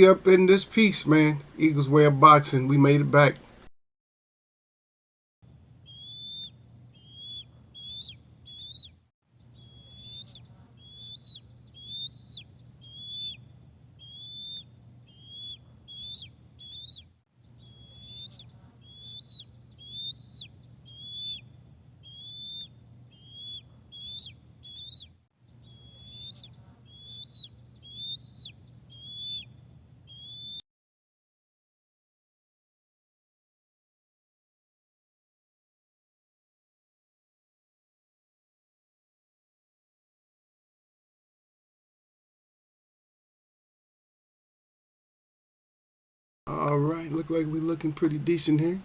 We up in this piece, man. Eagles Way of Boxing. We made it back. All right, look like we looking pretty decent here.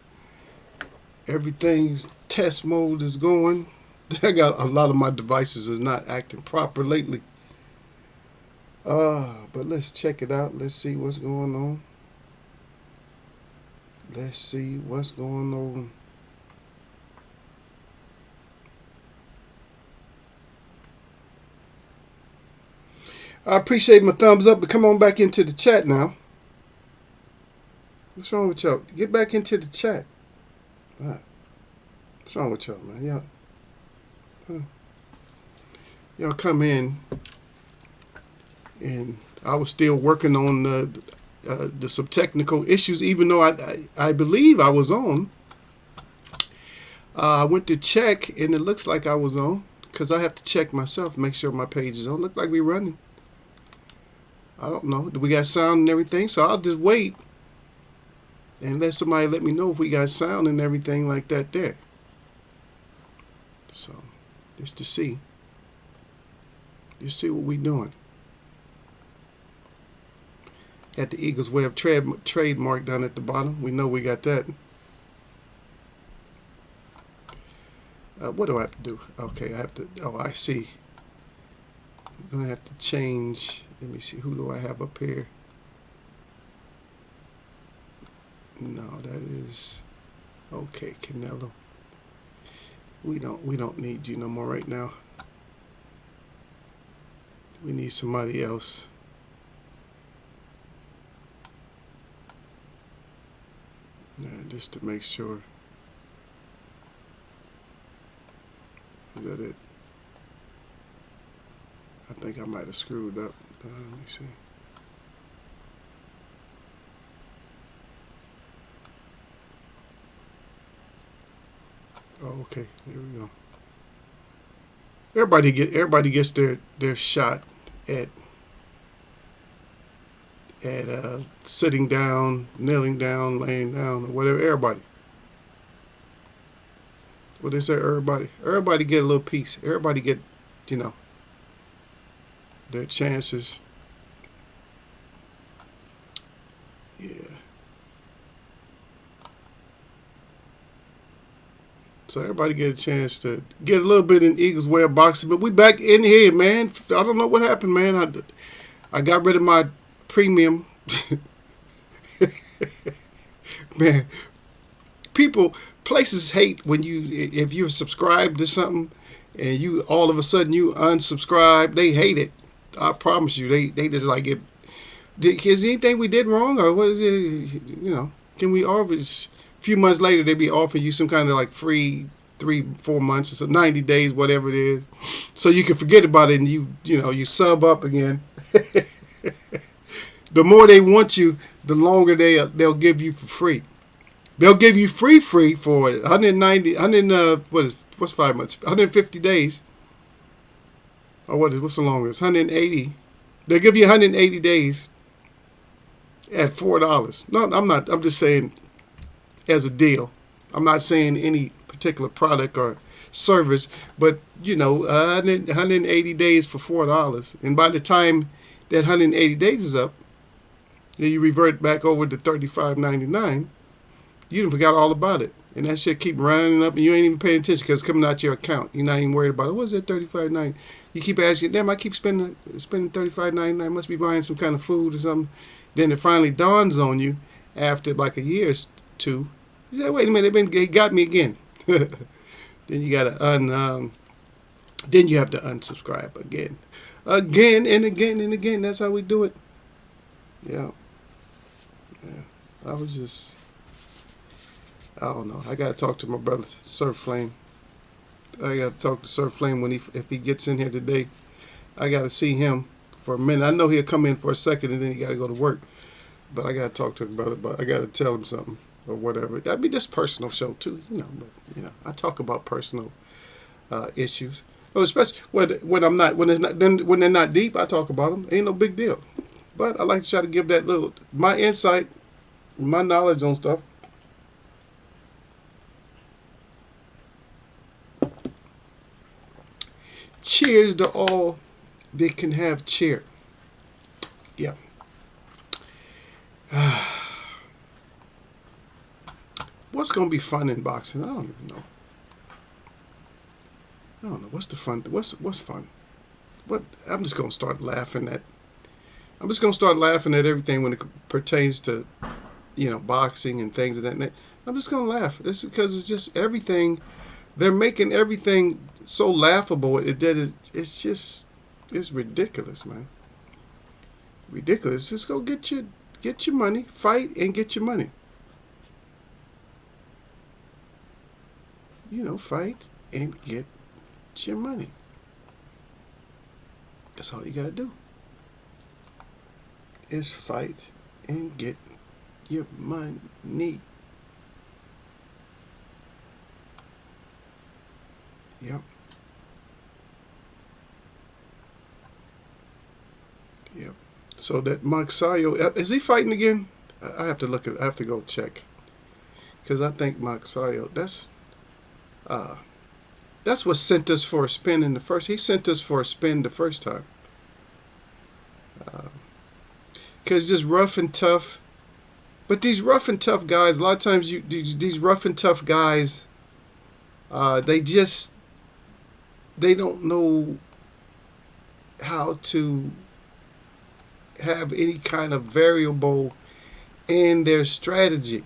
Everything's test mode is going. I got a lot of my devices is not acting proper lately. But let's check it out. Let's see what's going on. Let's see what's going on. I appreciate my thumbs up, but come on back into the chat now. What's wrong with y'all? Get back into the chat. What's wrong with y'all, man? Y'all come in, and I was still working on some technical issues, even though I believe I was on. I went to check, and it looks like I was on, because I have to check myself, make sure my page is on. Look like we're running. I don't know. Do we got sound and everything? So I'll just wait and let somebody let me know if we got sound and everything like that there. So, just to see. Just see what we doing. Got the Eagles Way of trademark down at the bottom. We know we got that. What do I have to do? Okay, I have to. Oh, I see. I'm going to have to change. Let me see. Who do I have up here? No, that is okay, Canelo. We don't need you no more right now. We need somebody else. Yeah, just to make sure. Is that it? I think I might have screwed up. Let me see. Oh, okay. Here we go. Everybody gets their shot at sitting down, kneeling down, laying down, or whatever. Everybody. What they say? Everybody get a little piece. Everybody get, their chances. Yeah. So everybody get a chance to get a little bit in Eagles Way of Boxing. But we back in here, man. I don't know what happened, man. I got rid of my premium. Man, places hate when if you're subscribed to something and you all of a sudden you unsubscribe. They hate it. I promise you. They just like it. Is there anything we did wrong, or what is it? Can we offer? A few months later, they be offering you some kind of like free 3-4 months, or so 90 days, whatever it is, so you can forget about it and you sub up again. The more they want you, the longer they'll give you for free. They'll give you free for it. 190, what's 5 months? 150 days. Or what's the longest? 180. They'll give you 180 days at $4. No, I'm not. I'm just saying as a deal. I'm not saying any particular product or service, but 180 days for $4. And by the time that 180 days is up, then you revert back over to $35.99. You done forgot all about it. And that shit keep running up and you ain't even paying attention because it's coming out your account. You're not even worried about it. What's that $35.99? You keep asking, damn, I keep spending $35.99. Must be buying some kind of food or something. Then it finally dawns on you after like a year or two. You say, wait a minute, they got me again. Then you gotta then you have to unsubscribe again. Again and again and again. That's how we do it. Yeah. I was just, I don't know. I gotta talk to my brother Surf Flame. I gotta talk to Surf Flame when if he gets in here today. I gotta see him for a minute. I know he'll come in for a second and then he gotta go to work. But I gotta talk to him about it. But I gotta tell him something or whatever. I mean, this personal show too, you know. But I talk about personal issues. Oh, especially when I'm not when they're not deep. I talk about them. Ain't no big deal. But I like to try to give that little my insight, my knowledge on stuff. Cheers to all that can have cheer. Yeah. What's gonna be fun in boxing? I don't even know. I don't know. What's the fun? What's fun? What I'm just gonna start laughing at. I'm just gonna start laughing at everything when it pertains to, boxing and things of that nature. I'm just gonna laugh. This is because it's just everything. They're making everything so laughable. It's ridiculous, man. Ridiculous. Just go get your money, fight and get your money. Fight and get your money. That's all you gotta do. Is fight and get your money. Yep. Yep. So that Magsayo, is he fighting again? I have to look at. I have to go check. Because I think Magsayo, that's what sent us for a spin in the first. He sent us for a spin the first time. Because just rough and tough. But these rough and tough guys, a lot of times these rough and tough guys, they don't know how to have any kind of variable in their strategy.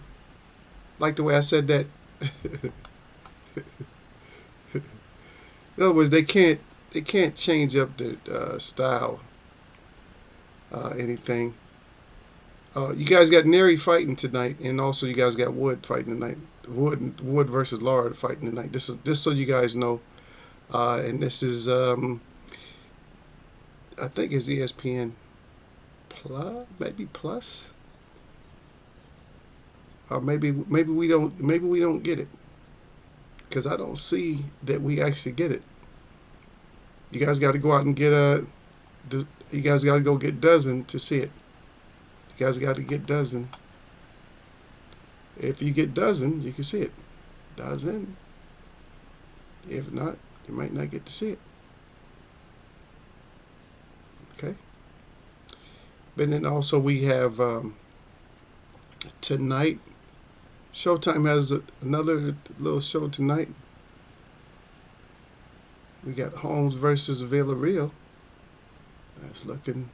Like the way I said that. In other words, they can't change up the style, anything. You guys got Neri fighting tonight, and also you guys got Wood fighting tonight. Wood versus Lard fighting tonight. This is just so you guys know, and this is I think it's ESPN Plus, maybe Plus, or maybe we don't get it. Because I don't see that we actually get it. You guys got to go out and get you guys got to go get Dozen to see it. You guys got to get Dozen. If you get Dozen, you can see it. Dozen. If not, you might not get to see it. Okay. But then also we have tonight. Showtime has another little show tonight. We got Holmes versus Villarreal. That's looking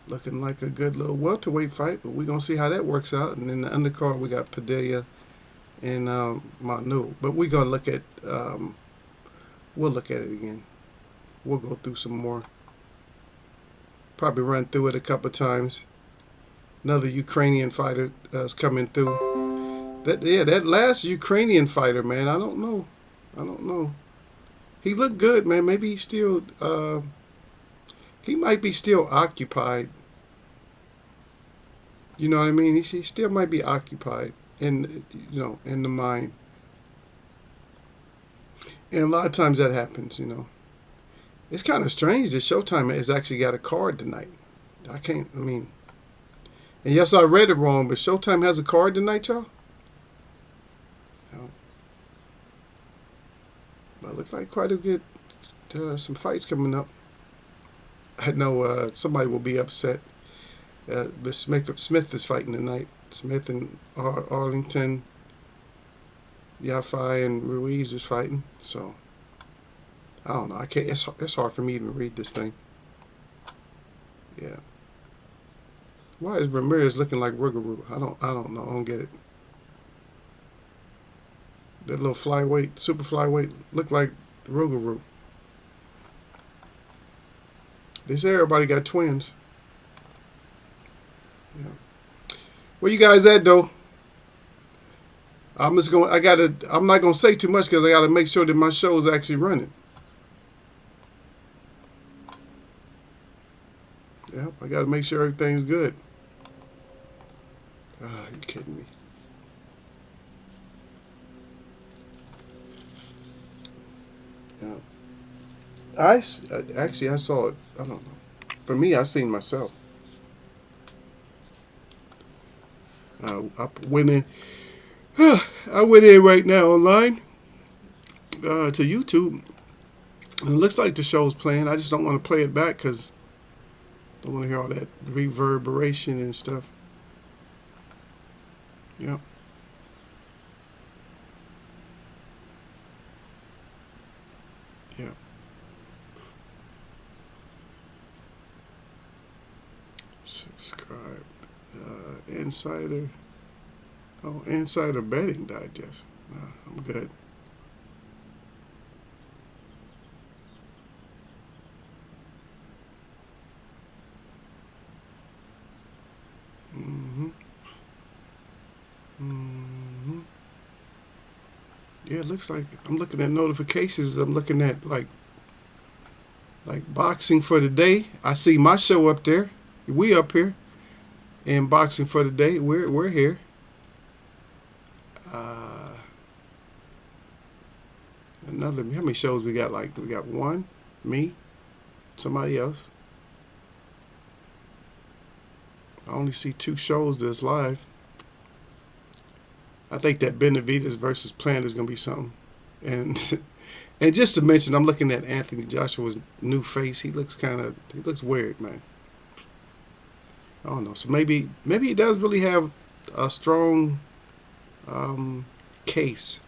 like a good little welterweight fight, but we're gonna see how that works out. And in the undercard, we got Padilla and Manu. But we're gonna look at we'll look at it again. We'll go through some more. Probably run through it a couple times. Another Ukrainian fighter is coming through. That last Ukrainian fighter, man, I don't know. He looked good, man. Maybe he's still he might be still occupied. You know what I mean? He still might be occupied in the mind. And a lot of times that happens, It's kind of strange that Showtime has actually got a card tonight. And yes, I read it wrong, but Showtime has a card tonight, y'all? No. But it looks like quite a good, some fights coming up. I know somebody will be upset. But Smith is fighting tonight. Smith and Arlington, Yafai and Ruiz is fighting. So, I don't know. I can't. It's hard for me to even read this thing. Yeah. Why is Ramirez looking like Rougarou? I don't know. I don't get it. That little super flyweight, look like Rougarou. They say everybody got twins. Yeah. Where you guys at though? I'm just going. I'm not gonna say too much because I gotta make sure that my show is actually running. Yep, I gotta make sure everything's good. Ah, you kidding me? Yeah. Actually I saw it. I don't know. For me, I seen myself. I went in. I went in right now online to YouTube. And it looks like the show's playing. I just don't want to play it back because I don't want to hear all that reverberation and stuff. Yeah. Yeah. Subscribe. Insider. Oh, Insider Betting Digest. Nah, I'm good. Mm-hmm. Mm-hmm. Yeah, it looks like I'm looking at notifications. I'm looking at like boxing for the day. I see my show up there. We up here. And boxing for the day. We're here. Uh, Another. How many shows we got? Like we got one, me, somebody else. I only see two shows that's live. I think that Benavidez versus Plant is gonna be something. And and just to mention, I'm looking at Anthony Joshua's new face. He looks weird, man. I don't know. So maybe he does really have a strong case.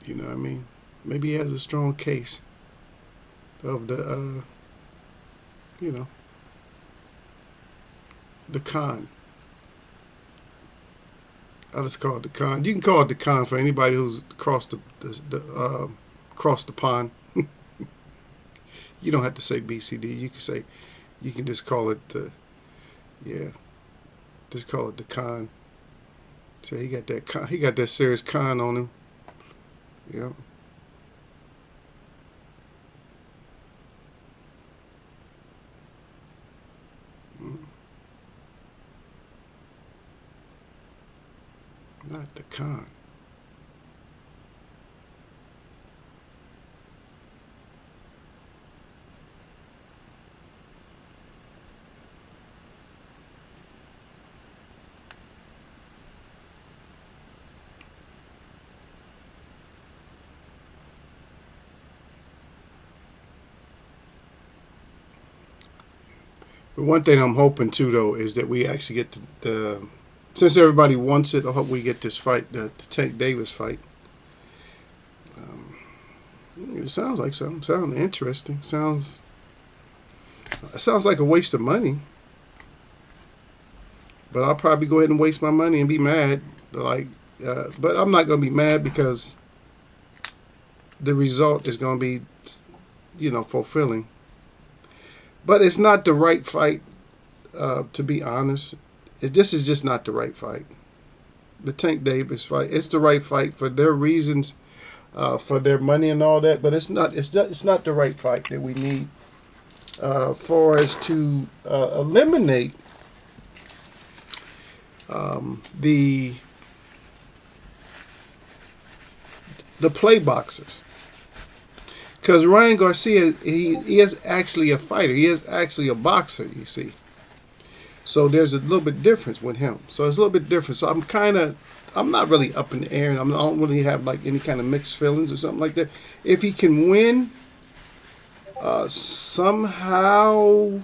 You know what I mean? Maybe he has a strong case of the you know, the con. I just call it the con. You can call it the con for anybody who's crossed crossed the pond. You don't have to say BCD. You can just call it the, yeah, just call it the con. So he got that con. He got that serious con on him. Yep. Mm, not the con. But one thing I'm hoping too, though, is that we actually get the since everybody wants it. I hope we get this fight, the Tank Davis fight. Um, it sounds like something. Sounds interesting. Sounds like a waste of money. But I'll probably go ahead and waste my money and be mad. But I'm not gonna be mad because the result is gonna be, fulfilling. But it's not the right fight. To be honest, this is just not the right fight. The Tank Davis fight. It's the right fight for their reasons, for their money and all that. But it's not. It's not the right fight that we need for us to eliminate the play boxers. Because Ryan Garcia, he is actually a fighter. He is actually a boxer, you see. So there's a little bit difference with him. So it's a little bit different. So I'm not really up in the air, and I don't really have like any kind of mixed feelings or something like that. If he can win, somehow,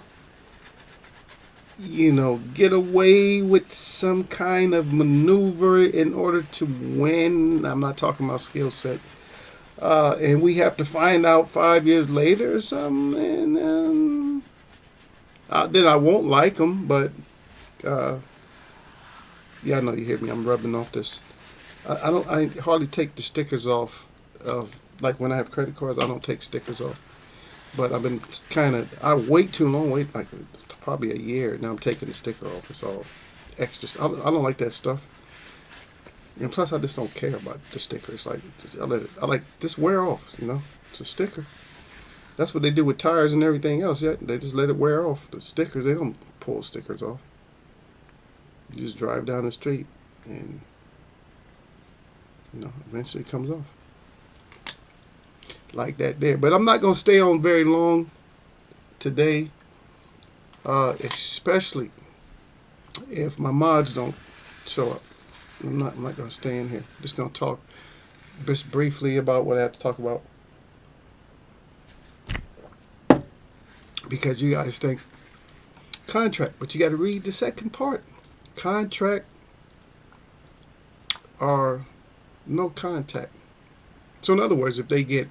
get away with some kind of maneuver in order to win. I'm not talking about skill set. And we have to find out 5 years later or something, and then I won't like him. But yeah, I know you hear me. I'm rubbing off this. I hardly take the stickers off of, like when I have credit cards. I don't take stickers off. But I've been I wait too long, wait like probably a year. Now I'm taking the sticker off. It's all extra. I don't like that stuff. And plus, I just don't care about the sticker. It's like, I like, just wear off, you know? It's a sticker. That's what they do with tires and everything else. Yeah, they just let it wear off. The stickers, they don't pull stickers off. You just drive down the street and, you know, eventually it comes off. Like that there. But I'm not going to stay on very long today, especially if my mods don't show up. I'm not going to stay in here. Just going to talk just briefly about what I have to talk about. Because you guys think contract, but you got to read the second part. Contract or no contact. So in other words, if they get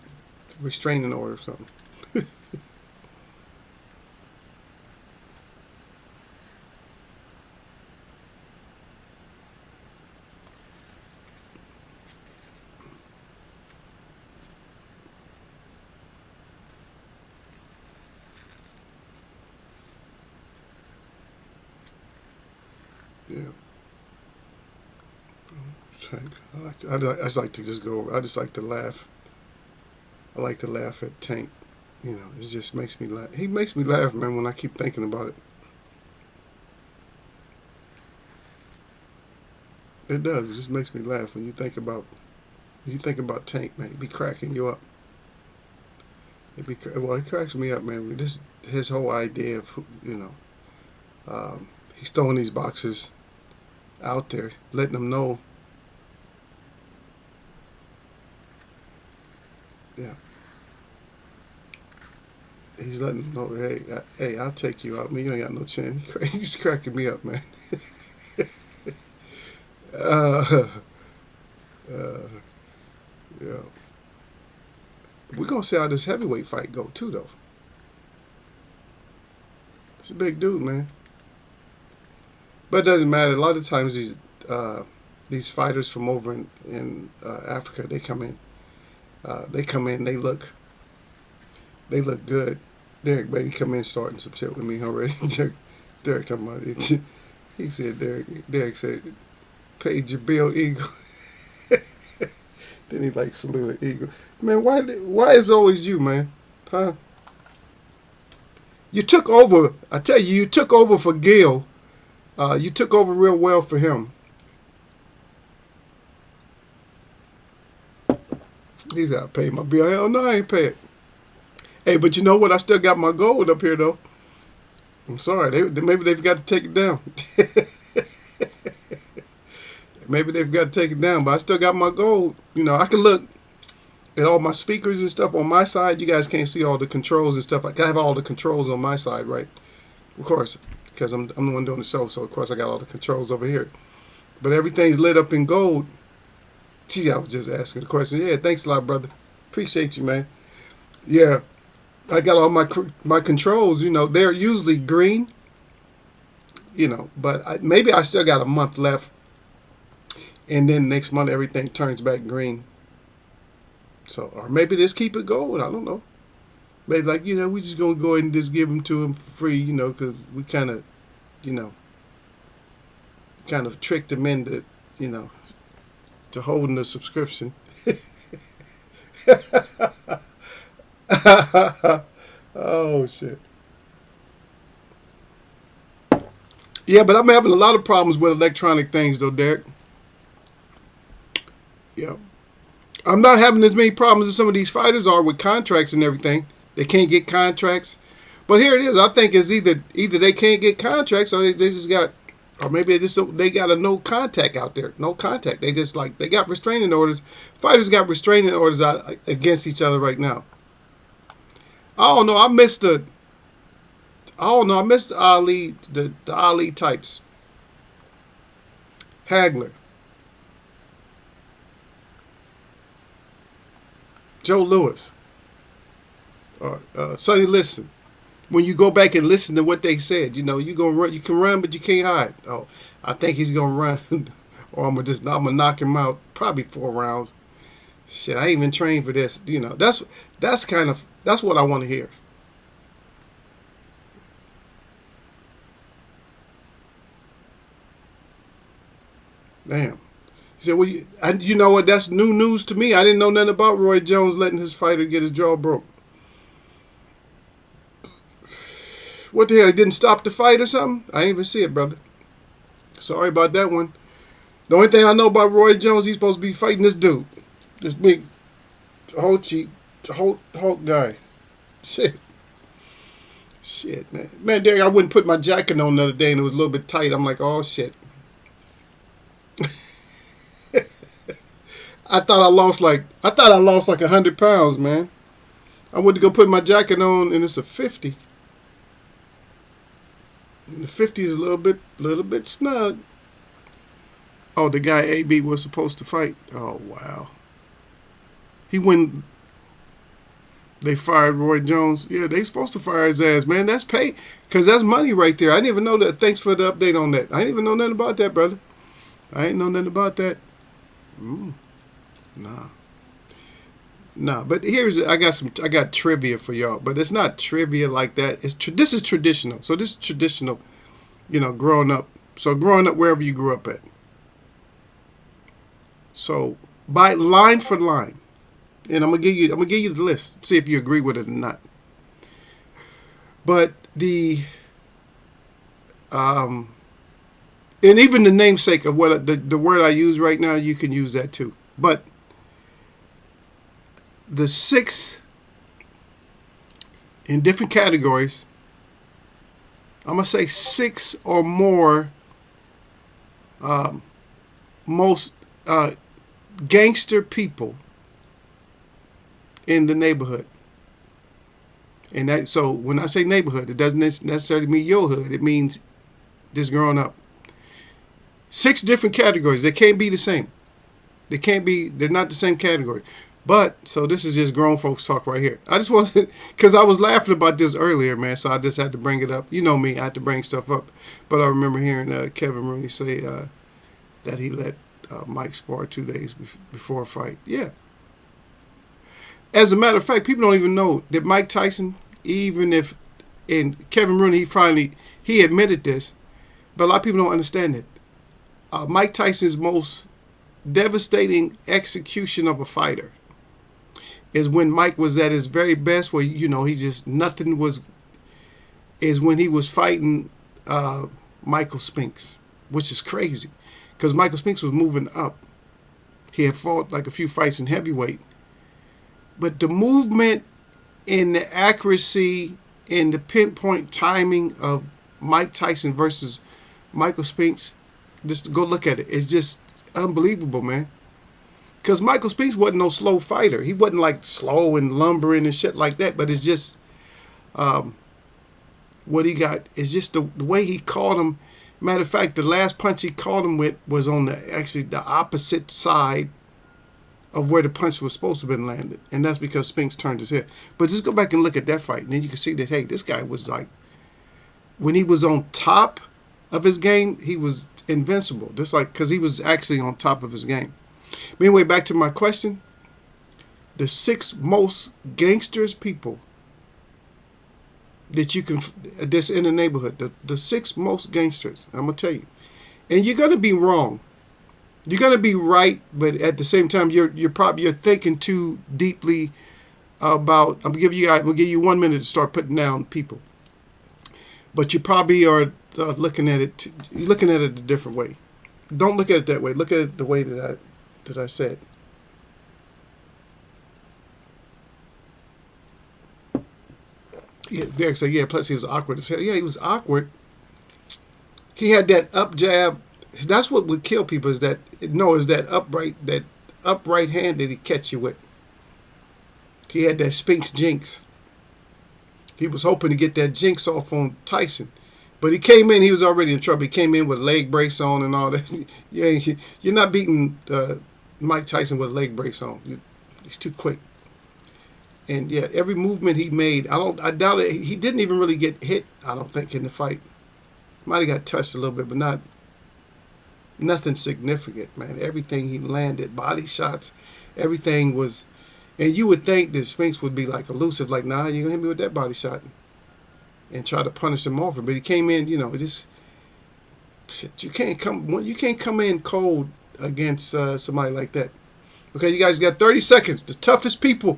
restraining order or something. Yeah. I just like to just go. I just like to laugh. I like to laugh at Tank. You know, it just makes me laugh. He makes me laugh, man, when I keep thinking about it. It does. It just makes me laugh when you think about Tank, man. He be cracking you up. Well, he cracks me up, man. This his whole idea of, you know, he's throwing these boxes out there, letting them know. Yeah. He's letting them know, hey, I'll take you out. Man, you ain't got no chin. He's just cracking me up, man. uh, uh, yeah. We're going to see how this heavyweight fight go, too, though. It's a big dude, man. But it doesn't matter. A lot of times these fighters from over in Africa, they come in. They look good. Derek Beatty come in starting some shit with me already. Derek talking about it. He said, Derek said, paid your bill, Eagle. Then he like saluted Eagle. Man, why is it always you, man? Huh? You took over. I tell you, you took over for Gil. You took over real well for him. He's out pay my bill. Hell no, I ain't pay it. Hey, but you know what? I still got my gold up here, though. I'm sorry. Maybe they've got to take it down. Maybe they've got to take it down, but I still got my gold. You know, I can look at all my speakers and stuff on my side. You guys can't see all the controls and stuff. I have all the controls on my side, right? Of course, because I'm the one doing the show, so of course I got all the controls over here. But everything's lit up in gold. Gee, I was just asking the question. Yeah, thanks a lot, brother. Appreciate you, man. Yeah, I got all my controls. You know, they're usually green. You know, but maybe I still got a month left, and then next month everything turns back green. So, or maybe just keep it gold. I don't know. Maybe like, you know, we just gonna go ahead and just give them to him for free. You know, because we kind of, you know, tricked them into, you know, to holding the subscription. Oh shit. Yeah, but I'm having a lot of problems with electronic things though, Derek. Yeah. I'm not having as many problems as some of these fighters are with contracts and everything. They can't get contracts. But here it is. I think it's either they can't get contracts or they just got, or maybe they got a no contact out there. No contact. They just they got restraining orders. Fighters got restraining orders out against each other right now. I don't know. I missed Ali, the Ali types. Hagler. Joe Lewis. Sonny Liston. When you go back and listen to what they said, you know, you can run, but you can't hide. Oh, I think he's gonna run, or I'm gonna knock him out. Probably 4 rounds. Shit, I ain't even trained for this. You know, that's what I want to hear. Damn. He said, well, you know what? That's new news to me. I didn't know nothing about Roy Jones letting his fighter get his jaw broke. What the hell? He didn't stop the fight or something? I didn't even see it, brother. Sorry about that one. The only thing I know about Roy Jones, he's supposed to be fighting this dude. This big, Hulk guy. Shit. Shit, man. Man, Derek, I wouldn't put my jacket on the other day and it was a little bit tight. I'm like, oh, shit. I thought I lost like 100 pounds, man. I went to go put my jacket on and it's a 50. And the 50 is a little bit snug. Oh, the guy AB was supposed to fight. Oh, wow. He went. They fired Roy Jones. Yeah, they supposed to fire his ass, man. That's pay, because that's money right there. I didn't even know that. Thanks for the update on that. I didn't even know nothing about that, brother. I ain't know nothing about that. Nah. But I got trivia for y'all, but it's not trivia like that. This is traditional. So this is traditional, growing up. So growing up wherever you grew up at. So by line for line, and I'm gonna give you the list. See if you agree with it or not. But and even the namesake of what the word I use right now, you can use that too. But the 6 in different categories, I'm gonna say 6 or more most gangster people in the neighborhood. And that, so when I say neighborhood, it doesn't necessarily mean your hood. It means just growing up. 6 different categories. They can't be the same. They're not the same category. But, so this is just grown folks talk right here. I just wanted, because I was laughing about this earlier, man, so I just had to bring it up. You know me, I had to bring stuff up. But I remember hearing Kevin Rooney say that he let Mike spar 2 days before a fight. Yeah. As a matter of fact, people don't even know that Mike Tyson, and Kevin Rooney, he admitted this, but a lot of people don't understand it. Mike Tyson's most devastating execution of a fighter is when Mike was at his very best, where is when he was fighting Michael Spinks, which is crazy, because Michael Spinks was moving up. He had fought like a few fights in heavyweight, but the movement and the accuracy and the pinpoint timing of Mike Tyson versus Michael Spinks, just go look at it. It's just unbelievable, man. Because Michael Spinks wasn't no slow fighter. He wasn't like slow and lumbering and shit like that. But it's just what he got is just the way he caught him. Matter of fact, the last punch he caught him with was on the opposite side of where the punch was supposed to have been landed. And that's because Spinks turned his head. But just go back and look at that fight. And then you can see that, hey, this guy was like, when he was on top of his game, he was invincible. Just like, because he was actually on top of his game. But anyway, back to my question. The 6 most gangsters people that's in the neighborhood. The 6 most gangsters. I'm going to tell you. And you're going to be wrong. You're going to be right, but at the same time, you're thinking too deeply about. I'm going to give you 1 minute to start putting down people. But you probably are looking at it. You're looking at it a different way. Don't look at it that way. Look at it the way that I said. Yeah, Derek said, yeah. Plus, he was awkward as hell. Yeah, he was awkward. He had that up jab. That's what would kill people. Is that upright hand that he catch you with. He had that Spinks jinx. He was hoping to get that jinx off on Tyson. But he came in, he was already in trouble. He came in with a leg brace on and all that. Yeah, you're not beating Mike Tyson with a leg brace on. He's too quick. And yeah, every movement he made, I doubt it. He didn't even really get hit, I don't think, in the fight. Might have got touched a little bit, but nothing significant, man. Everything he landed, body shots, everything was. And you would think that Spinks would be like elusive, like, nah, you're going to hit me with that body shot. And try to punish him off it. But he came in, Shit, you can't come in cold against somebody like that. Okay, you guys got 30 seconds. The toughest people,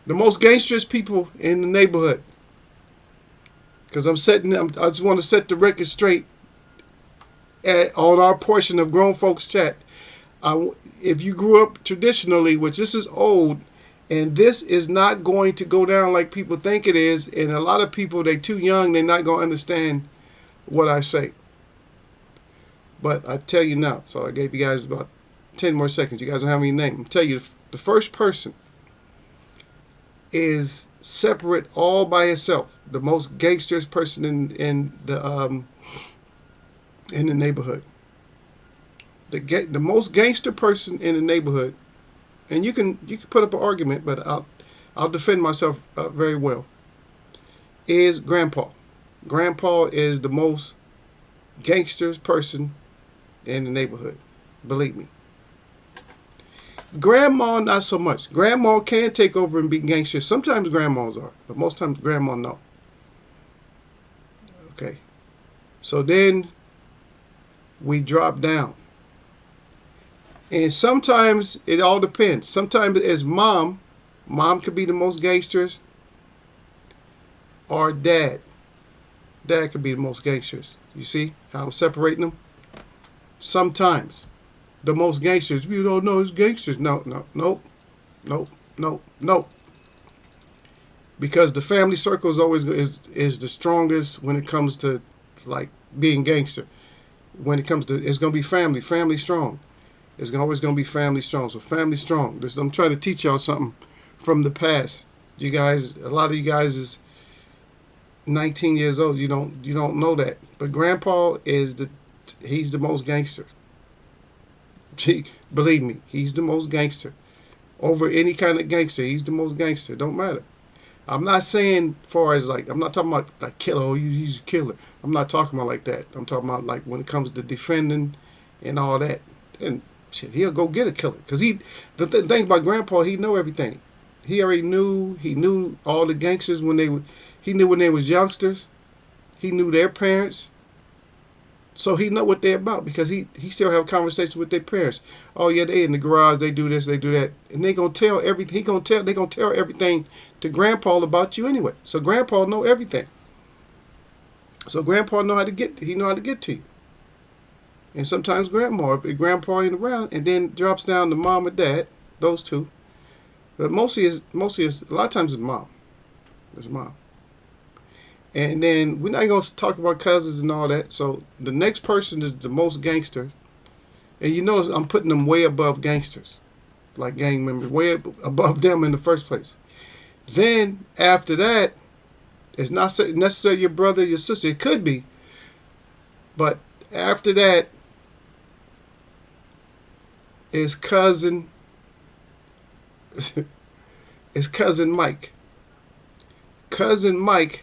the most gangsterous people in the neighborhood. Because I just want to set the record straight on our portion of Grown Folks Chat. If you grew up traditionally, which this is old, and this is not going to go down like people think it is, and a lot of people, they're too young, they're not going to understand what I say. But I tell you now, so I gave you guys about 10 more seconds. You guys don't have any name. I'll tell you, the first person is separate all by itself. The most gangsterous person in the neighborhood. The most gangster person in the neighborhood, and you can put up an argument, but I'll defend myself very well. Is Grandpa. Grandpa is the most gangsterous person in the neighborhood. Believe me. Grandma, not so much. Grandma can take over and be gangster. Sometimes grandmas are, but most times grandma no. Okay. So then we drop down. And sometimes it all depends. Sometimes it's mom. Mom could be the most gangsters. Or dad. Dad could be the most gangsters. You see how I'm separating them? Sometimes. The most gangsters. We don't know it's gangsters. Nope. Because the family circle is always is the strongest when it comes to like being gangster. When it comes to, it's gonna be family strong. It's always gonna be family strong. So family strong. I'm trying to teach y'all something from the past. You guys, a lot of you guys is 19 years old. You don't know that. But Grandpa he's the most gangster. Believe me, he's the most gangster. Over any kind of gangster, he's the most gangster. Don't matter. I'm not saying far as like, I'm not talking about like killer, oh, he's a killer. I'm not talking about like that. I'm talking about like when it comes to defending and all that. And shit, he'll go get a killer. Because the thing about Grandpa, he know everything. He knew all the gangsters he knew when they was youngsters. He knew their parents. So he know what they're about because he still have conversations with their parents. Oh yeah, they in the garage, they do this, they do that. And they gonna tell everything. They gonna tell everything to Grandpa about you anyway. So Grandpa know everything. So Grandpa know how to get to you. And sometimes if Grandpa ain't around, and then drops down to Mom or Dad, those two. But mostly is a lot of times it's Mom. It's Mom. And then we're not going to talk about cousins and all that. So the next person is the most gangster. And you notice I'm putting them way above gangsters. Like gang members. Way above them in the first place. Then after that, it's not necessarily your brother, your sister. It could be. But after that is cousin. It's cousin Mike. Cousin Mike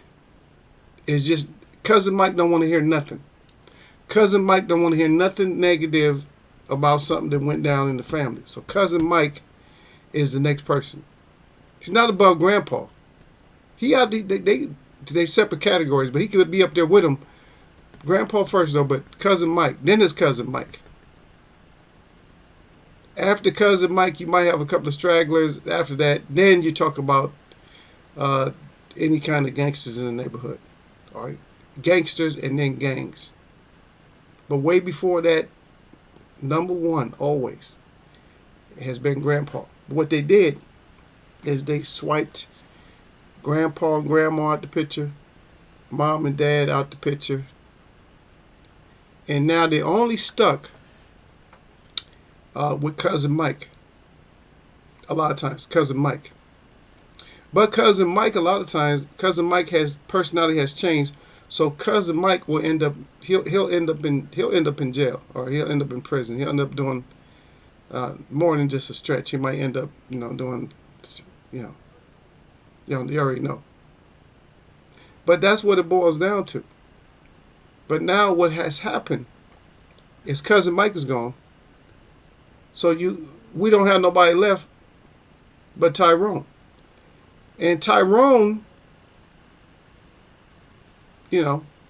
is just, Cousin Mike don't want to hear nothing. Cousin Mike don't want to hear nothing negative about something that went down in the family. So Cousin Mike is the next person. He's not above Grandpa. They separate categories, but he could be up there with him. Grandpa first though, but Cousin Mike. Then there's Cousin Mike. After Cousin Mike, you might have a couple of stragglers. After that, then you talk about any kind of gangsters in the neighborhood. All right, gangsters and then gangs. But way before that, number one always has been Grandpa. What they did is they swiped Grandpa and Grandma out the picture, Mom and Dad out the picture, and now they're only stuck with Cousin Mike. A lot of times, Cousin Mike. But Cousin Mike, a lot of times, Cousin Mike personality has changed. So Cousin Mike will end up he'll end up in jail, or he'll end up in prison. He'll end up doing more than just a stretch. He might end up doing you already know. But that's what it boils down to. But now what has happened is Cousin Mike is gone. So we don't have nobody left but Tyrone. And Tyrone,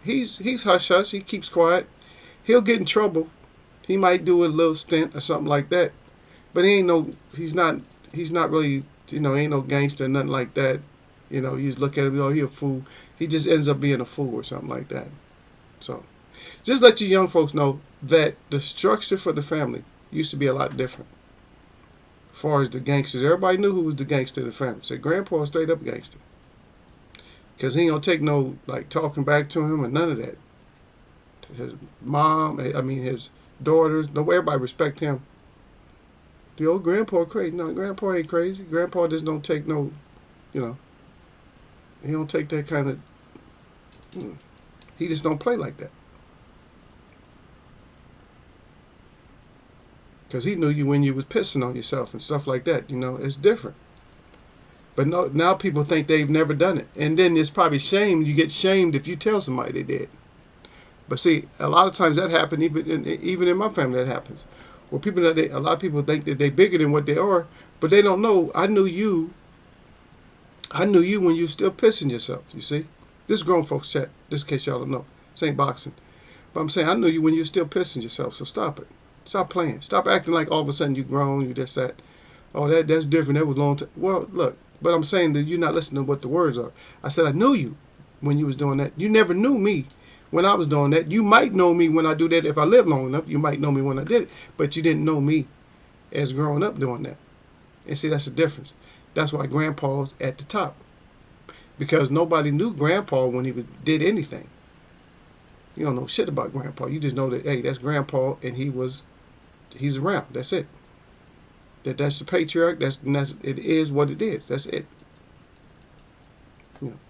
he's hush hush. He keeps quiet. He'll get in trouble. He might do a little stint or something like that. But he ain't no. He's not really. Ain't no gangster, nothing like that. You just look at him. He a fool. He just ends up being a fool or something like that. So, just let you young folks know that the structure for the family used to be a lot different. As far as the gangsters, everybody knew who was the gangster of the family. Said Grandpa was straight up gangster. Because he ain't gonna take no talking back to him or none of that. His mom, his daughters, no, everybody respect him. The old Grandpa crazy. No, Grandpa ain't crazy. Grandpa just don't take no, he don't take that kind of. He just don't play like that. Because he knew you when you was pissing on yourself and stuff like that. It's different. But no, now people think they've never done it. And then it's probably shame. You get shamed if you tell somebody they did. But see, a lot of times that happens, even in my family that happens. Well, a lot of people think that they're bigger than what they are, but they don't know. I knew you when you were still pissing yourself, you see. This is grown folks chat, just in case y'all don't know. This ain't boxing. But I'm saying I knew you when you were still pissing yourself, so stop it. Stop playing. Stop acting like all of a sudden you grown, you just that. Oh, that's different. That was long time. Well, look, but I'm saying that you're not listening to what the words are. I said I knew you when you was doing that. You never knew me when I was doing that. You might know me when I do that. If I live long enough, you might know me when I did it. But you didn't know me as growing up doing that. And see, that's the difference. That's why Grandpa's at the top. Because nobody knew Grandpa when he did anything. You don't know shit about Grandpa. You just know that, hey, that's Grandpa and he's around. That's it. That's the patriarch. It is what it is. That's it.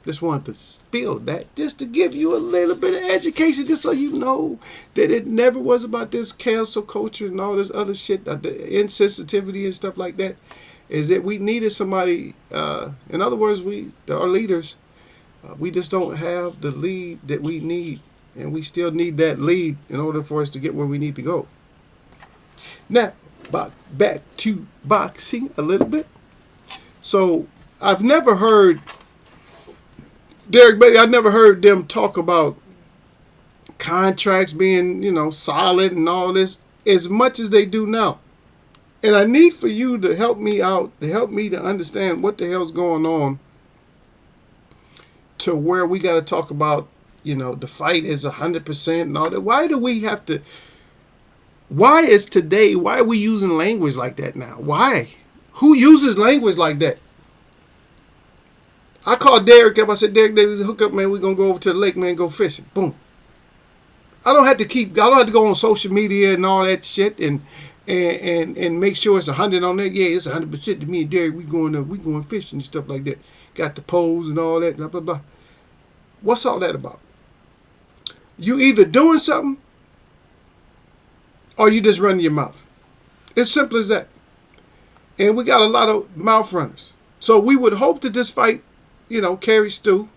Just wanted to spill that just to give you a little bit of education, just so you know that it never was about this cancel culture and all this other shit, the insensitivity and stuff like that. Is that we needed somebody, in other words, our leaders, we just don't have the lead that we need, and we still need that lead in order for us to get where we need to go. Now, back to boxing a little bit. So, I've never heard Derek Bailey, I never heard them talk about contracts being, solid and all this as much as they do now. And I need for you to help me out, to help me to understand what the hell's going on, to where we got to talk about, the fight is 100% and all that. Why do we have to, why are we using language like that now? Why? Who uses language like that? I called Derek up. I said, Derek Davis, hook up, man. We're going to go over to the lake, man, go fishing. Boom. I don't have to go on social media and all that shit and make sure it's 100 on there. Yeah, it's 100% to me and Derek. We going fishing and stuff like that. Got the poles and all that, blah, blah, blah. What's all that about? You either doing something or you just running your mouth. It's simple as that. And we got a lot of mouth runners. So we would hope that this fight, carries through,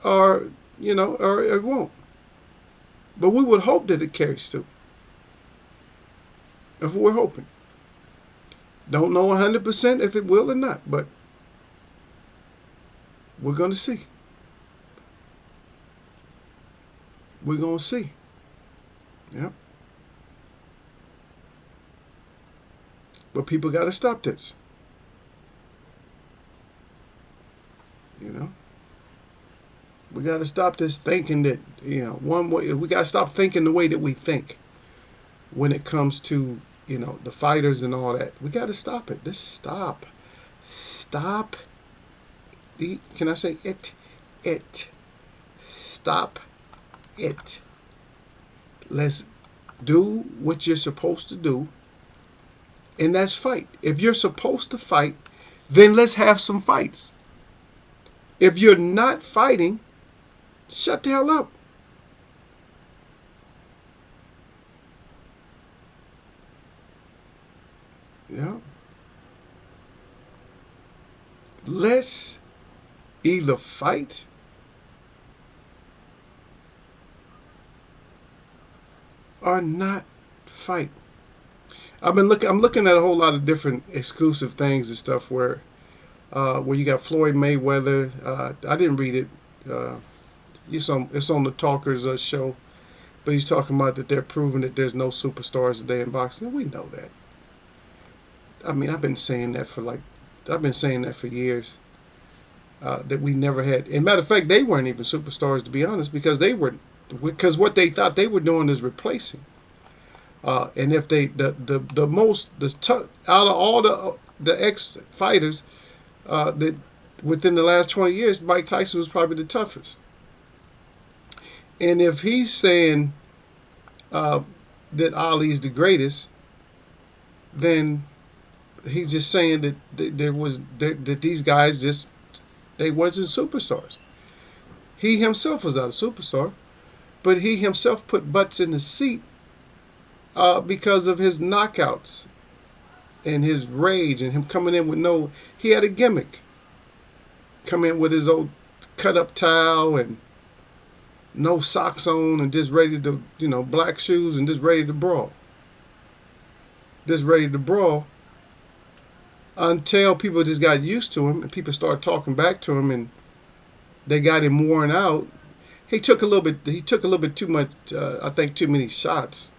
or it won't. But we would hope that it carries through. If we're hoping. Don't know 100% if it will or not, but we're going to see. We're going to see. Yeah. But people got to stop this. We got to stop this thinking that, one way, we got to stop thinking the way that we think when it comes to, the fighters and all that. We got to stop it. Just stop. Stop. Can I say it? It. Stop it. Let's do what you're supposed to do, and that's fight. If you're supposed to fight, then let's have some fights. If you're not fighting, shut the hell up. Yeah. Let's either fight or not fight. I'm looking at a whole lot of different exclusive things and stuff where you got Floyd Mayweather. I didn't read it. It's on the Talkers show, but he's talking about that they're proving that there's no superstars today in boxing. We know that. I mean, I've been saying that for years. That we never had. And matter of fact, they weren't even superstars, to be honest, because what they thought they were doing is replacing. And if they out of all the ex fighters that within the last 20 years, Mike Tyson was probably the toughest. And if he's saying that Ali's the greatest, then he's just saying that that these guys they wasn't superstars. He himself was not a superstar, but he himself put butts in the seat because of his knockouts and his rage and him coming in with he had a gimmick. Come in with his old cut up towel and no socks on and just ready to, black shoes and just ready to brawl. Until people just got used to him and people started talking back to him and they got him worn out. He took a little bit too much, I think too many shots.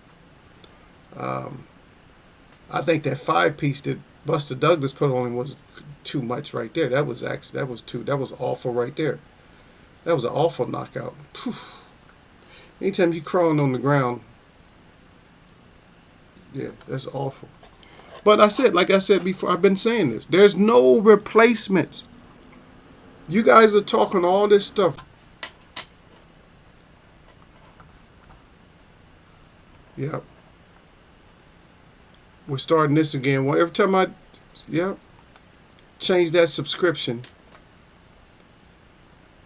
I think that 5-piece that Buster Douglas put on him was too much right there. That was awful right there. That was an awful knockout. Whew. Anytime you crawling on the ground, yeah, that's awful. But like I said before, I've been saying this. There's no replacements. You guys are talking all this stuff. Yeah. We're starting this again. Well, every time change that subscription,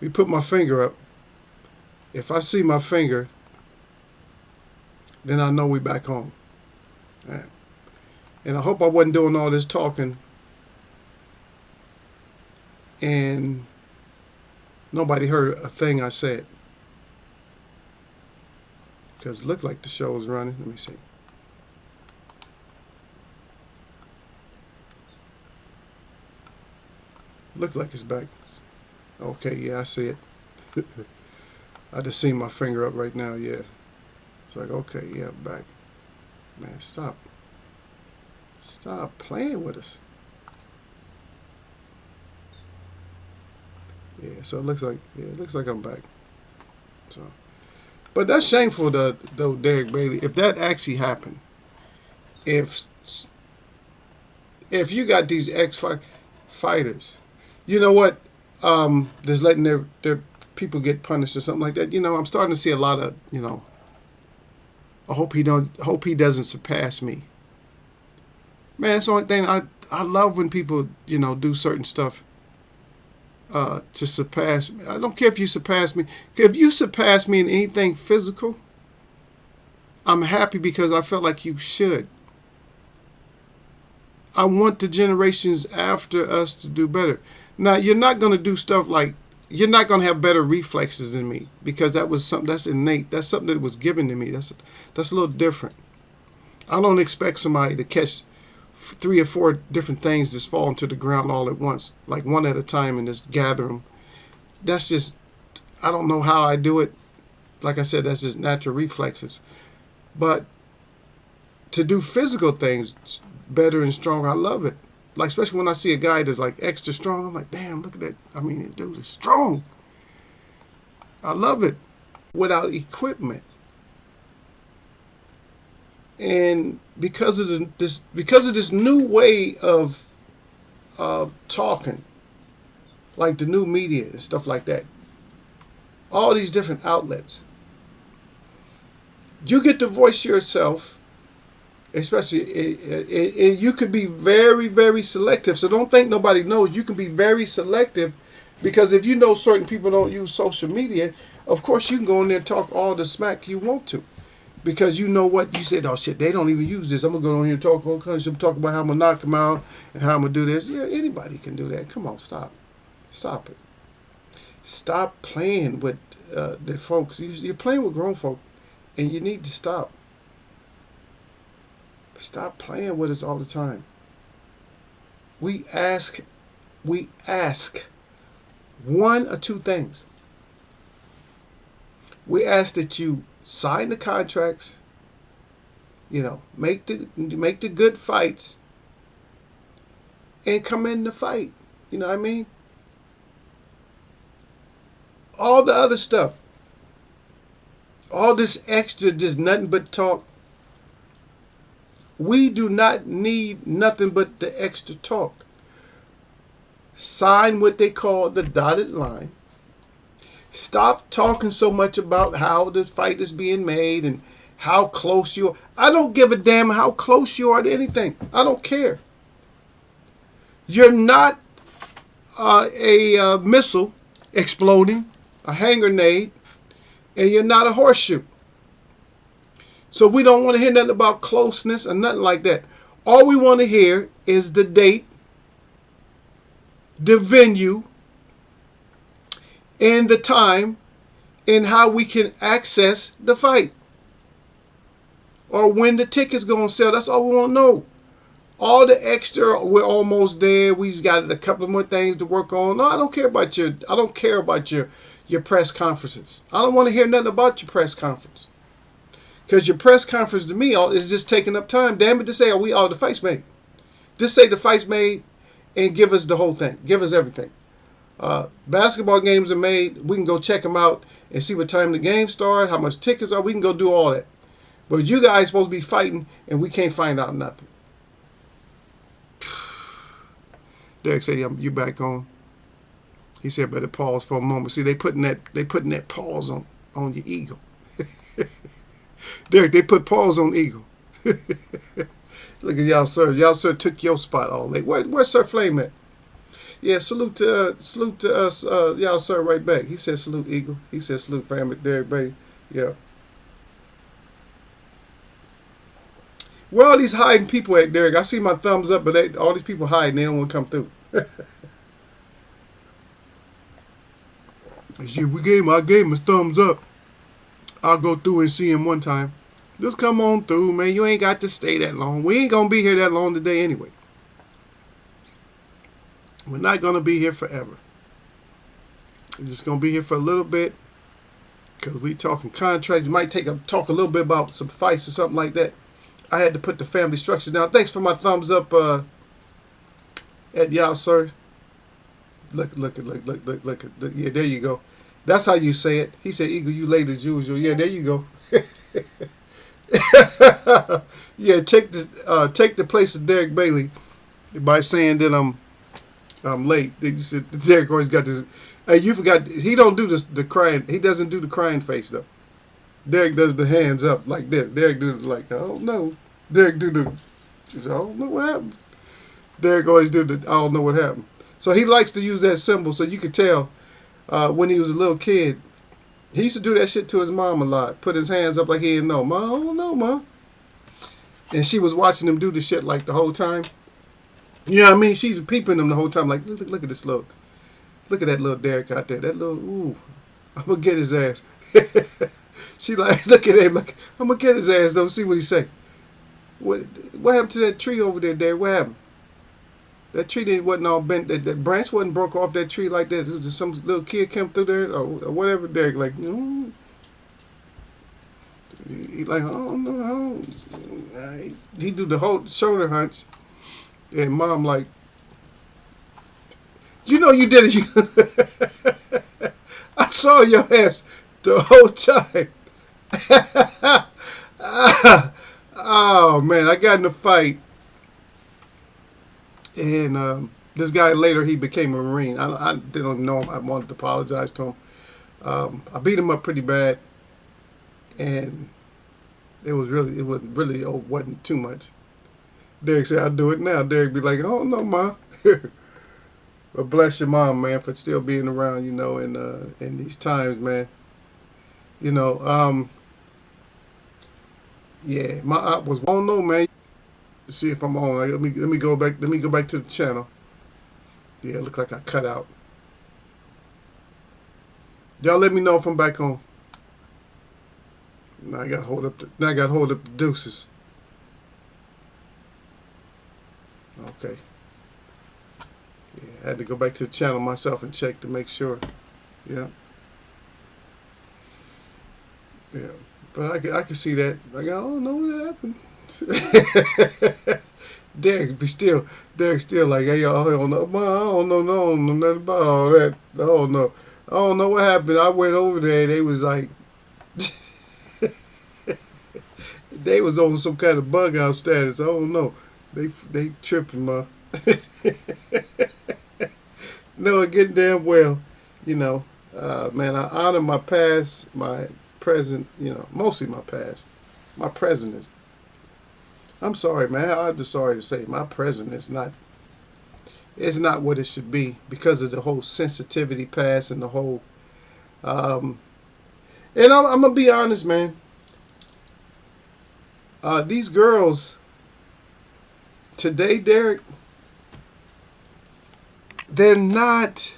we put my finger up. If I see my finger, then I know we back home. Right. And I hope I wasn't doing all this talking and nobody heard a thing I said. Because it looked like the show was running. Let me see. Looked like it's back. Okay, yeah, I see it. I just seen my finger up right now, yeah. It's like, okay, yeah, back. Man, stop. Stop playing with us. Yeah, so it looks like I'm back. So, but that's shameful, though, Derek Bailey. If that actually happened, if you got these fighters, you know what, just letting their people get punished or something like that. I'm starting to see a lot of, I hope he doesn't surpass me. Man, that's the only thing I love when people, do certain stuff to surpass me. I don't care if you surpass me. If you surpass me in anything physical, I'm happy because I felt like you should. I want the generations after us to do better. Now, you're not going to do stuff like, you're not going to have better reflexes than me because that was something that's innate. That's something that was given to me. That's a little different. I don't expect somebody to catch 3 or 4 different things just fall into the ground all at once, like one at a time, and just gather them. That's just, I don't know how I do it. Like I said, that's just natural reflexes. But to do physical things better and stronger, I love it. Like, especially when I see a guy that's like extra strong, I'm like, damn, look at that. I mean, this dude is strong. I love it. Without equipment. And because of this new way of talking, like the new media and stuff like that, all these different outlets, you get to voice yourself. Especially, you could be very, very selective. So don't think nobody knows. You can be very selective because if you know certain people don't use social media, of course you can go in there and talk all the smack you want to. Because you know what? You said, oh shit, they don't even use this. I'm going to go on here and talk all kinds of talk about how I'm going to knock them out and how I'm going to do this. Yeah, anybody can do that. Come on, stop. Stop it. Stop playing with the folks. You're playing with grown folk and you need to stop. Stop playing with us all the time. We ask 1 or 2 things. We ask that you sign the contracts, make the good fights and come in the fight. You know what I mean? All the other stuff, all this extra, just nothing but talk. We do not need nothing but the extra talk. Sign what they call the dotted line. Stop talking so much about how the fight is being made and how close you are. I don't give a damn how close you are to anything. I don't care. You're not a missile exploding, a hand grenade, and you're not a horseshoe. So we don't want to hear nothing about closeness or nothing like that. All we want to hear is the date, the venue, and the time, and how we can access the fight. Or when the ticket's going to sell. That's all we want to know. All the extra, we're almost there. We just got a couple more things to work on. No, I don't care about your press conferences. I don't want to hear nothing about your press conference. Because your press conference to me is just taking up time. Damn it, to say, the fight's made. Just say the fight's made and give us the whole thing. Give us everything. Basketball games are made. We can go check them out and see what time the game started, how much tickets are. We can go do all that. But you guys supposed to be fighting and we can't find out nothing. Derek said, "You back on?" He said, "Better pause for a moment." See, they putting that pause on your ego. Derek, they put pause on ego. Look at y'all, sir. Y'all, sir, took your spot all day. Where's Sir Flame at? Yeah, salute to us, y'all, sir, right back. He said salute, Eagle. He said salute, family, Derek, baby. Yeah. Where all these hiding people at, Derek? I see my thumbs up, but all these people hiding. They don't want to come through. I gave him a thumbs up. I'll go through and see him one time. Just come on through, man. You ain't got to stay that long. We ain't going to be here that long today anyway. We're not going to be here forever. We're just going to be here for a little bit because we talking contracts. We might talk a little bit about some fights or something like that. I had to put the family structure down. Thanks for my thumbs up at y'all, sir. Look. Yeah, there you go. That's how you say it. He said, "Eagle, you late as usual." Yeah, there you go. Yeah, take the place of Derek Bailey by saying that I'm late. They said Derek always got this. Hey, you forgot he don't do the crying. He doesn't do the crying face though. Derek does the hands up like this. Derek do the I don't know. Derek do the I don't know what happened. Derek always do the I don't know what happened. So he likes to use that symbol so you could tell when he was a little kid. He used to do that shit to his mom a lot. Put his hands up like he didn't know. Ma, I don't know, Ma. And she was watching him do the shit like the whole time. You know what I mean? She's peeping him the whole time. Like, look at this look at that little Derek out there. That little, ooh, I'm going to get his ass. She like, look at him. Like, I'm going to get his ass, though. See what he say. What happened to that tree over there, Derek? What happened? That tree wasn't all bent. That branch wasn't broke off that tree like that. It was just some little kid came through there or whatever. Derek like, he like, oh no, he do the whole shoulder hunch, and mom like, you know you did it. I saw your ass the whole time. Oh man, I got in a fight. And this guy later, he became a Marine. I didn't know him. I wanted to apologize to him. I beat him up pretty bad, and it wasn't too much. Derek said, "I'll do it now." Derek be like, "Oh no, Ma." But bless your mom, man, for still being around, in these times, man. Yeah, my aunt was. Oh no, man. See if I'm on. Let me go back. Let me go back to the channel. Yeah, it look like I cut out. Y'all let me know if I'm back on. Now I got to hold up the deuces. Okay. Yeah, I had to go back to the channel myself and check to make sure. Yeah. Yeah, but I can see that. Like I don't know what happened. Derek be still Derek still like, hey, y'all, I don't know, man, I don't know, no, I don't know nothing about all that. I don't know what happened. I went over there. They was like, they was on some kind of bug out status. I don't know. They tripping, ma. No, getting damn well, you know. Man, I honor my past, my present, mostly my past. My present is, I'm sorry, man. I'm just sorry to say, my present is not, it's not what it should be because of the whole sensitivity past and the whole, um, and I'm gonna be honest, man. These girls today, Derek, they're not.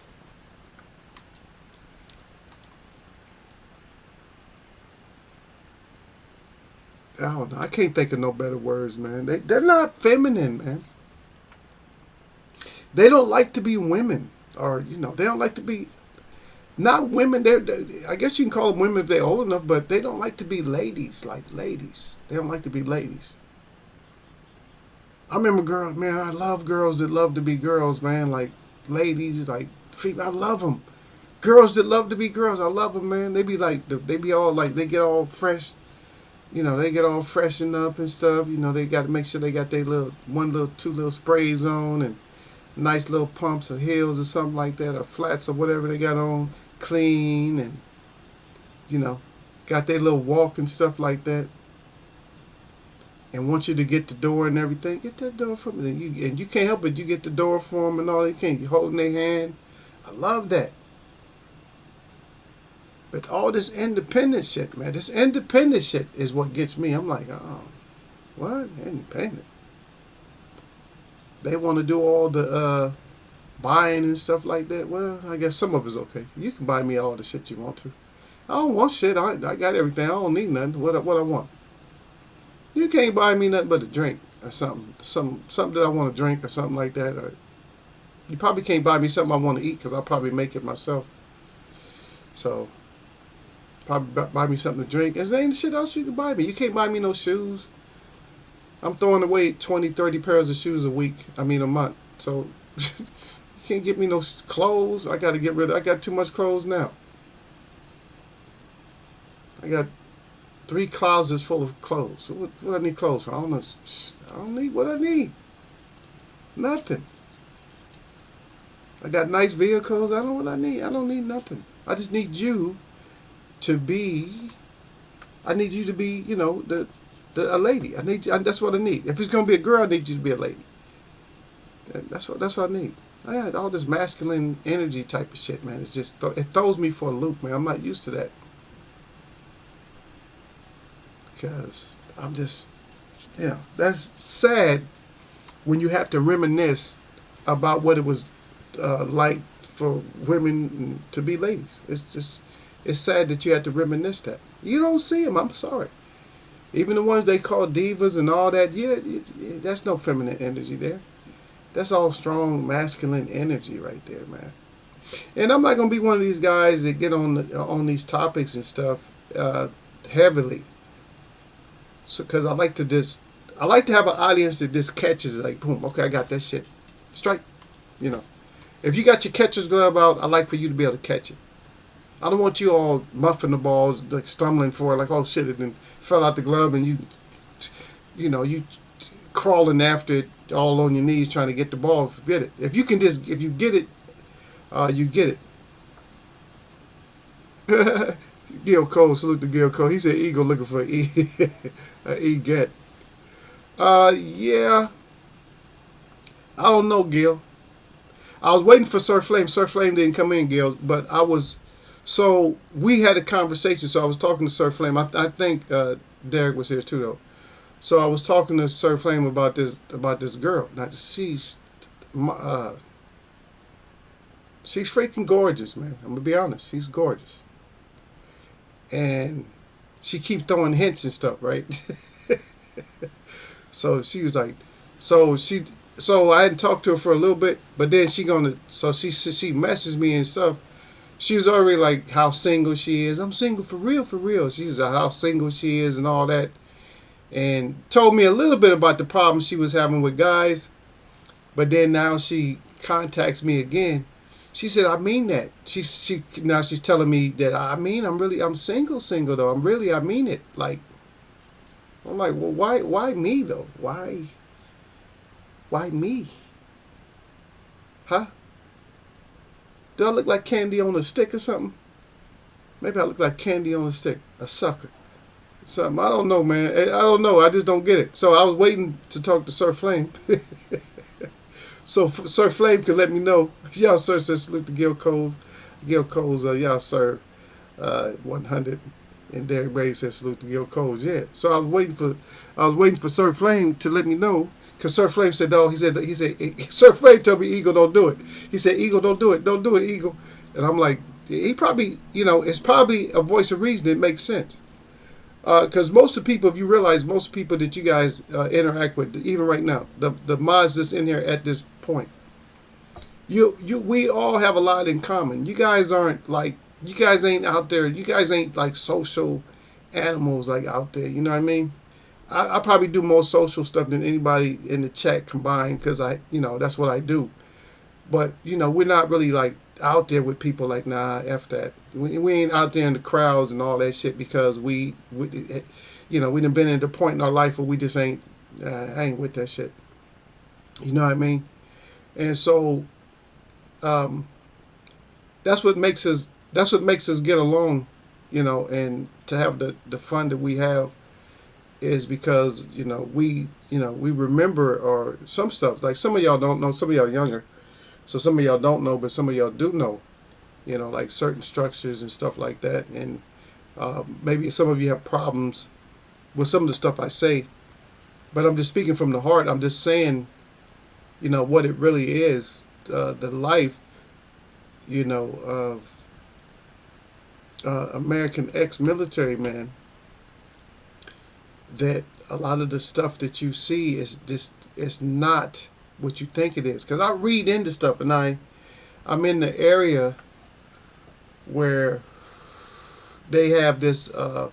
I don't know. I can't think of no better words, man. They're not feminine, man. They don't like to be women, or they don't like to be not women. I guess you can call them women if they're old enough, but they don't like to be ladies, like ladies. They don't like to be ladies. I remember girls, man. I love girls that love to be girls, man. Like ladies, like female. I love them. Girls that love to be girls, I love them, man. They be like, they be all like, they get all fresh. They get all freshened up and stuff. They got to make sure they got their two little sprays on and nice little pumps or heels or something like that, or flats or whatever they got on, clean and you know, got their little walk and stuff like that. And want you to get the door and everything. Get that door for me. And you can't help it. You get the door for them and all. They can't. You holding their hand. I love that. But all this independent shit, man. This independent shit is what gets me. I'm like, oh, what? Independent. They want to do all the buying and stuff like that. Well, I guess some of it's okay. You can buy me all the shit you want to. I don't want shit. I got everything. I don't need nothing. What I want. You can't buy me nothing but a drink or something that I want to drink or something like that. Or you probably can't buy me something I want to eat because I'll probably make it myself. So probably buy me something to drink. There ain't shit else you can buy me. You can't buy me no shoes. I'm throwing away 20, 30 pairs of shoes a month. So you can't get me no clothes. I got to get rid of. I got too much clothes now. I got 3 closets full of clothes. What I need clothes for? I don't know. I don't need what I need. Nothing. I got nice vehicles. I don't know what I need. I don't need nothing. I just need you to be. I need you to be, a lady. That's what I need. If it's gonna be a girl, I need you to be a lady. That's what I need. I had all this masculine energy type of shit, man. It's just it throws me for a loop, man. I'm not used to that because I'm just, that's sad when you have to reminisce about what it was like for women to be ladies. It's sad that you had to reminisce that. You don't see them. I'm sorry. Even the ones they call divas and all that, that's no feminine energy there. That's all strong masculine energy right there, man. And I'm not gonna be one of these guys that get on these topics and stuff heavily. So, because I like to have an audience that just catches it, like boom, okay, I got that shit, strike. If you got your catcher's glove out, I like for you to be able to catch it. I don't want you all muffing the balls, like stumbling for it, like oh shit, it then fell out the glove and you crawling after it all on your knees trying to get the ball. Forget it. If you get it, you get it. Gil Cole, salute to Gil Cole. He said Eagle looking for a get. Yeah. I don't know, Gil. I was waiting for Sir Flame. Sir Flame didn't come in, Gil, but so we had a conversation. So I was talking to Sir Flame. I think Derek was here too, though. So I was talking to Sir Flame about this girl. Now she's freaking gorgeous, man. I'm gonna be honest. She's gorgeous, and she keeps throwing hints and stuff, right? So she was like, so I hadn't talked to her for a little bit, but then she messaged me and stuff. She was already like how single she is. I'm single for real, for real. She's how single she is and all that. And told me a little bit about the problems she was having with guys. But then now she contacts me again. She said, I mean that. She now she's telling me that I'm single though. I mean it. Like, I'm like, well, why me though? Why me? Huh? Do I look like candy on a stick or something? Maybe I look like candy on a stick, a sucker, something. I don't know, man. I don't know. I just don't get it. So I was waiting to talk to Sir Flame. So Sir Flame could let me know. Y'all, sir, says salute to Gil Coles. Gil Coles, y'all, sir, 100. And Derek Ray says salute to Gil Coles. Yeah. So I was waiting for Sir Flame to let me know. Because Sir Flame said, no, he said, Sir Flame told me, Eagle, don't do it. He said, Eagle, don't do it, Eagle. And I'm like, he probably, it's probably a voice of reason. It makes sense. Because most of the people, if you realize, most people that you guys interact with, even right now, the mods that's in here at this point, we all have a lot in common. You guys ain't out there. You guys ain't like social animals like out there. You know what I mean? I probably do more social stuff than anybody in the chat combined because that's what I do. But we're not really like out there with people like, nah, F that. We ain't out there in the crowds and all that shit because we done been at the point in our life where we just I ain't with that shit. You know what I mean? And so that's what makes us get along, and to have the fun that we have is because we remember or some stuff. Like some of y'all don't know, some of y'all younger. So some of y'all don't know, but some of y'all do know, like certain structures and stuff like that. And maybe some of you have problems with some of the stuff I say, but I'm just speaking from the heart. I'm just saying, what it really is, the life, of American ex-military man, that a lot of the stuff that you see is just, it's not what you think it is. Because I read into stuff, and I'm in the area where they have this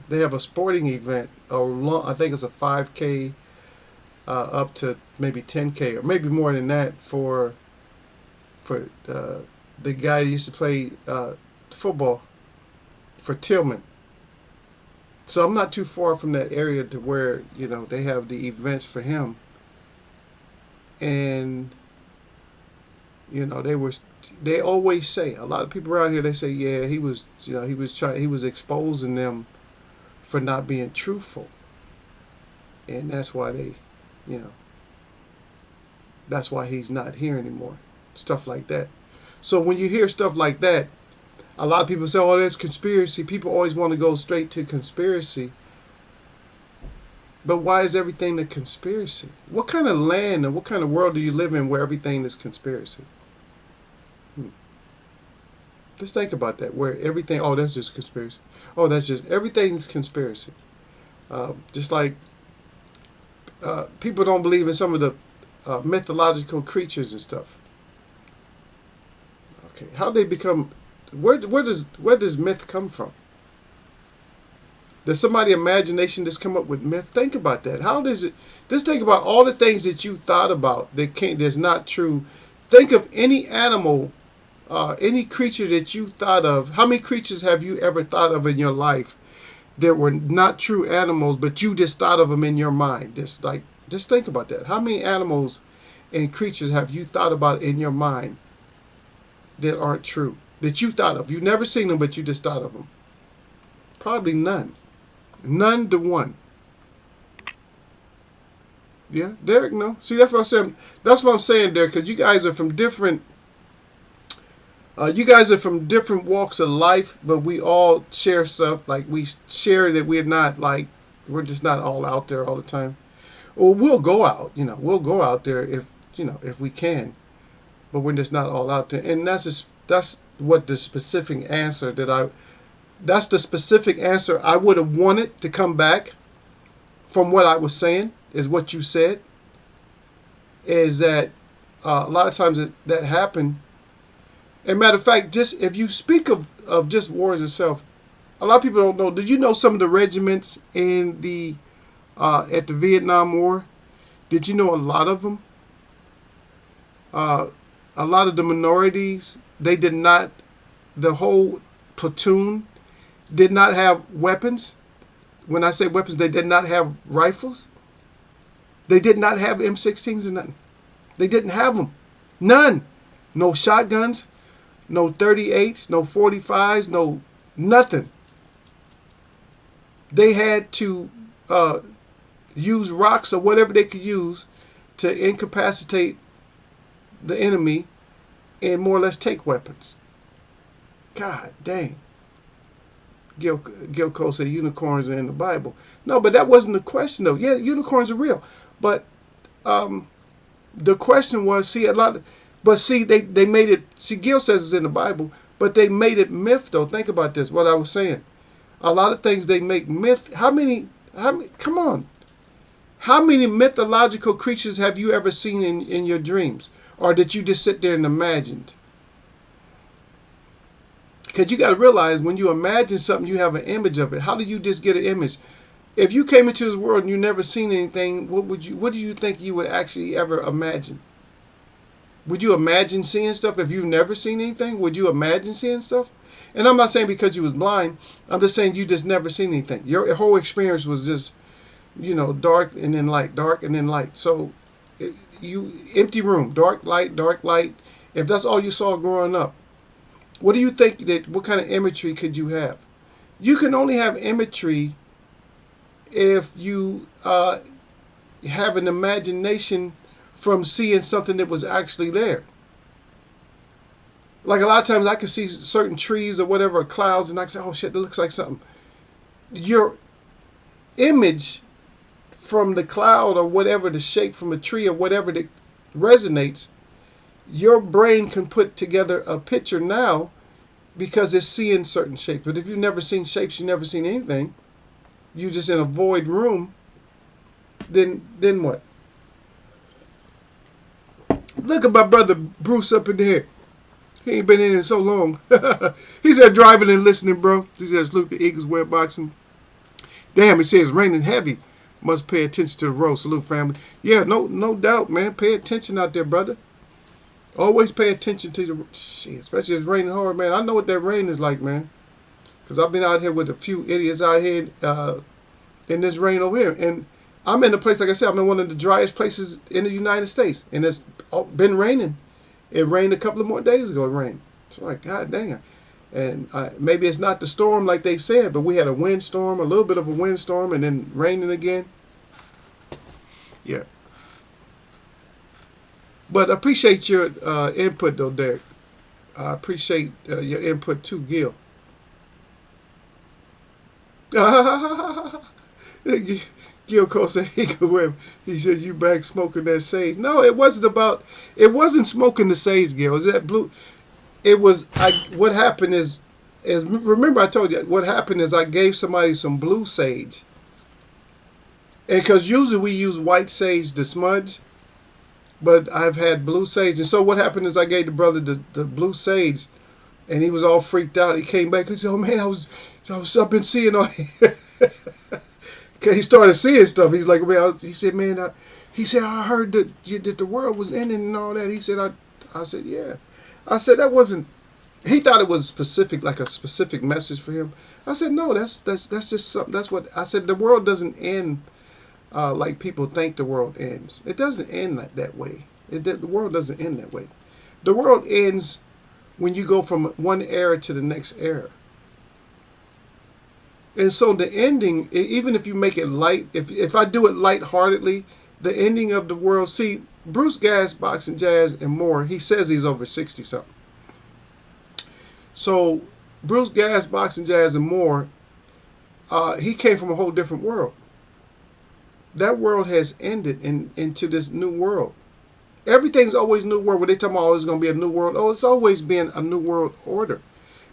they have a sporting event, I think it's a 5K up to maybe 10K or maybe more than that for the guy that used to play football for Tillman. So I'm not too far from that area to where they have the events for him. And they always say, a lot of people around here, they say, yeah, he was exposing them for not being truthful, and that's why that's why he's not here anymore, stuff like that. So when you hear stuff like that, a lot of people say, oh, that's conspiracy. People always want to go straight to conspiracy. But why is everything a conspiracy? What kind of land and what kind of world do you live in where everything is conspiracy? Just think about that. Where everything, oh, that's just conspiracy. Oh, that's just, everything's conspiracy. Just like people don't believe in some of the mythological creatures and stuff. Okay, how they become, where does myth come from? Does somebody's imagination just come up with myth? Think about that. How does it? Just think about all the things that you thought about that's not true. Think of any animal, any creature that you thought of. How many creatures have you ever thought of in your life that were not true animals, but you just thought of them in your mind? Just think about that. How many animals and creatures have you thought about in your mind that aren't true, that you thought of? You've never seen them, but you just thought of them. Probably none. None to one. Yeah, Derek, no. See, that's what I'm saying. That's what I'm saying, Derek, because you guys are from different. You guys are from different walks of life, but we all share stuff. Like we share that we're just not all out there all the time. Or we'll go out, we'll go out there if we can, but we're just not all out there. And that's what the specific answer that's the specific answer I would have wanted to come back from what I was saying, is what you said, is that a lot of times that happened And matter of fact, just if you speak of just wars itself, a lot of people don't know. Did you know some of the regiments in the at the Vietnam War? Did you know a lot of them? A lot of the minorities, they did not. The whole platoon did not have weapons. When I say weapons, they did not have rifles. They did not have M16s or nothing. They didn't have them. None. No shotguns, no 38s, no 45s, no nothing. They had to use rocks or whatever they could use to incapacitate the enemy and more or less take weapons. God dang. Gil Cole said unicorns are in the Bible. No, but that wasn't the question though. Yeah, unicorns are real. But the question was, see, they made it, see, Gil says it's in the Bible, but they made it myth though. Think about this, what I was saying. A lot of things they make myth. How many, come on. How many mythological creatures have you ever seen in your dreams? Or did you just sit there and imagined? Because you got to realize when you imagine something, you have an image of it. How do you just get an image? If you came into this world and you never seen anything, what do you think you would actually ever imagine? Would you imagine seeing stuff if you've never seen anything? Would you imagine seeing stuff? And I'm not saying because you was blind. I'm just saying you just never seen anything. Your whole experience was just, dark and then light, dark and then light. So you empty room, dark light, dark light. If that's all you saw growing up, what do you think what kind of imagery could you have? You can only have imagery if you have an imagination from seeing something that was actually there. Like a lot of times I can see certain trees or whatever, or clouds, and I can say, oh shit, that looks like something. Your image from the cloud or whatever, the shape from a tree or whatever that resonates, your brain can put together a picture now because it's seeing certain shapes. But if you've never seen shapes, you've never seen anything, you just in a void room, then what? Look at my brother Bruce up in there. He ain't been in it so long. He said driving and listening, bro. He says Luke the Eagles wear boxing. Damn, he says raining heavy. Must pay attention to the road. Salute, family. Yeah, no doubt, man. Pay attention out there, brother. Always pay attention to the shit, especially if it's raining hard, man. I know what that rain is like, man. Because I've been out here with a few idiots out here in this rain over here. And I'm in a place, like I said, I'm in one of the driest places in the United States. And it's been raining. It rained a couple of more days ago, it rained. It's like, God dang. And maybe it's not the storm like they said, but we had a windstorm, a little bit of a windstorm, and then raining again. Yeah. But I appreciate your input, though, Derek. I appreciate your input, too, Gil. Gil Cole said he said you back smoking that sage. No, it wasn't smoking the sage, Gil. It was that blue. It was what happened is remember I told you what happened is I gave somebody some blue sage. And because usually we use white sage to smudge, but I've had blue sage. And so what happened is I gave the brother the blue sage, and he was all freaked out. He came back and said, "Oh man, I've been seeing all." He started seeing stuff. He's like, man, he said, man, I heard that the world was ending and all that. He said, I said, yeah. I said, that wasn't, he thought it was specific, like a specific message for him. I said, no, that's just something. That's what, I said, the world doesn't end like people think the world ends. It doesn't end like that way. The world doesn't end that way. The world ends when you go from one era to the next era. And so the ending, even if you make it light, if I do it lightheartedly, the ending of the world, see, Bruce Gas, Boxing Jazz, and more, he says he's over 60-something. So Bruce Gas, Boxing Jazz, and more, he came from a whole different world. That world has ended into this new world. Everything's always new world. When they talk about, oh, it's going to be a new world, oh, it's always been a new world order.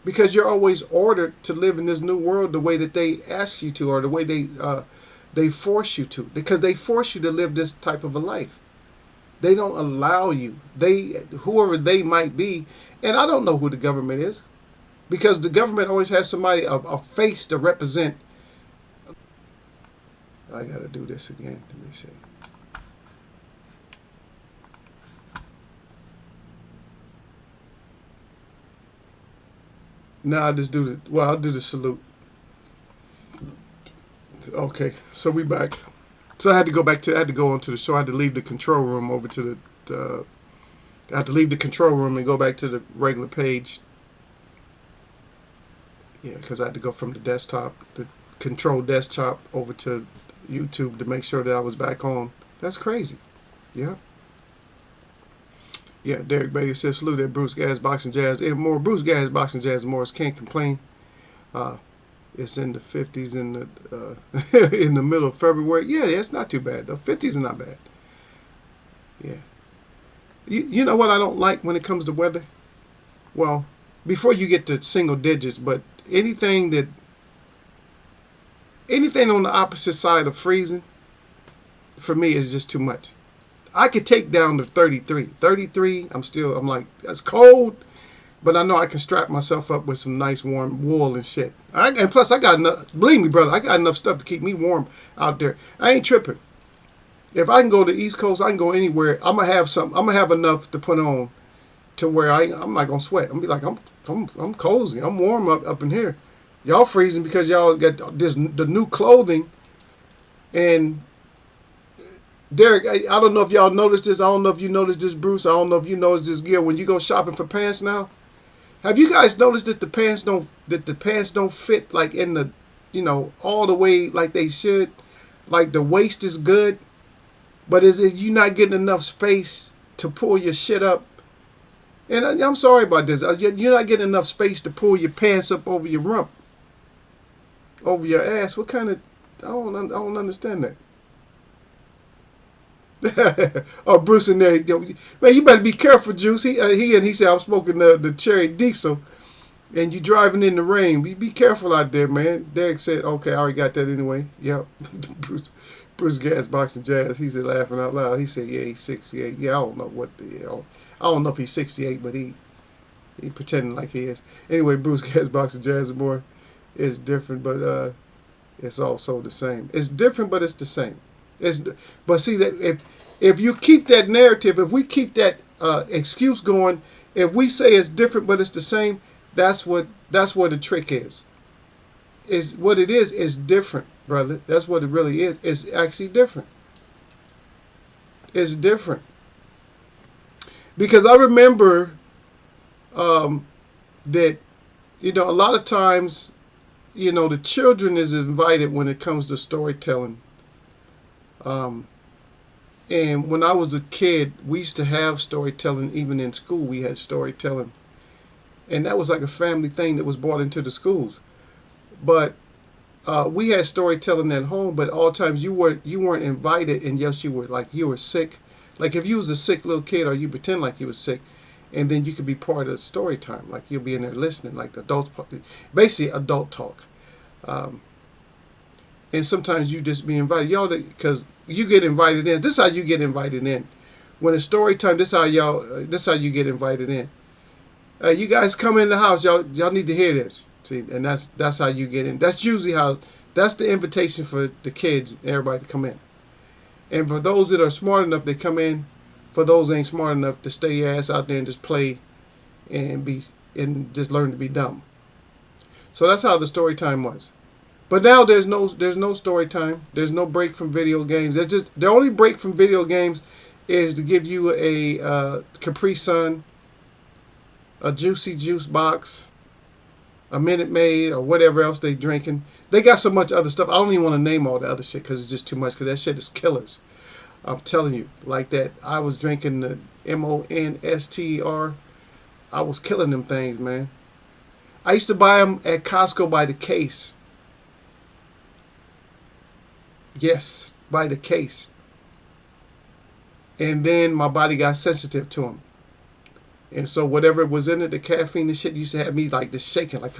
Because you're always ordered to live in this new world the way that they ask you to, or the way they force you to. Because they force you to live this type of a life. They don't allow you. Whoever they might be, And I don't know who the government is because the government always has somebody, a face to represent. I got to do this again. Let me see. No, I just do the, well, I'll do the salute. Okay, so we back. So I had to go back to, I had to go onto the show. I had to leave the control room over to I had to leave the control room and go back to the regular page. Yeah, because I had to go from the desktop, the control desktop, over to YouTube to make sure that I was back on. That's crazy. Yeah. Yeah, Derek Bailey says, salute at Bruce Gas Boxing Jazz. And more Bruce Gas Boxing Jazz Morris can't complain. It's in the 50s in the in the middle of February. Yeah, it's not too bad though. 50s are not bad. Yeah. You know what I don't like when it comes to weather? Well, before you get to single digits, but anything on the opposite side of freezing, for me, is just too much. I could take down to 33. 33, I'm like, that's cold, but I know I can strap myself up with some nice warm wool and shit. And plus, I got enough, believe me, brother, I got enough stuff to keep me warm out there. I ain't tripping. If I can go to the East Coast, I can go anywhere. I'm gonna have enough to put on to where I'm not gonna sweat. I'm gonna be like, I'm cozy. I'm warm up in here. Y'all freezing because y'all got the new clothing. And Derek, I don't know if y'all noticed this. I don't know if you noticed this, Bruce. I don't know if you noticed this, Gil. When you go shopping for pants now, have you guys noticed that the pants don't fit like in the, all the way like they should? Like the waist is good, but is it you not getting enough space to pull your shit up? And I'm sorry about this. You're not getting enough space to pull your pants up over your rump, over your ass. What kind of? I don't understand that. Oh, Bruce in there, man, you better be careful, Juice. He said I'm smoking the cherry diesel, and you driving in the rain. Be careful out there, man. Derek said, okay, I already got that anyway. Yep. Bruce Gas Boxing Jazz. He said, laughing out loud. He said, yeah, he's 68. Yeah, I don't know what the hell. I don't know if he's 68, but he pretending like he is. Anyway, Bruce Gas Boxing Jazz more is different, but it's also the same. It's different, but it's the same. But see that if you keep that narrative, if we keep that excuse going, if we say it's different but it's the same, that's where the trick is. Is what it is different, brother. That's what it really is. It's actually different. It's different. Because I remember that a lot of times, the children is invited when it comes to storytelling. And when I was a kid, we used to have storytelling. Even in school, we had storytelling, and that was like a family thing that was brought into the schools. But we had storytelling at home. But all times you weren't invited, and yes, you were sick. Like if you was a sick little kid, or you pretend like you was sick, and then you could be part of the story time. Like you'll be in there listening, like the adults, basically adult talk. And sometimes you just be invited, y'all, because you get invited in. This is how you get invited in. When it's story time, this is how you get invited in. You guys come in the house, y'all need to hear this. See, and that's how you get in. That's usually that's the invitation for the kids, everybody to come in. And for those that are smart enough, they come in. For those that ain't smart enough, to stay your ass out there and just play and just learn to be dumb. So that's how the story time was. But now there's no story time. There's no break from video games. There's just the only break from video games is to give you a Capri Sun, a Juicy Juice box, a Minute Maid, or whatever else they drinking. They got so much other stuff. I don't even want to name all the other shit because it's just too much. Because that shit is killers. I'm telling you, like that. I was drinking the Monster. I was killing them things, man. I used to buy them at Costco by the case. Yes, by the case. And then my body got sensitive to them. And so whatever was in it, the caffeine and shit, used to have me like just shaking, like,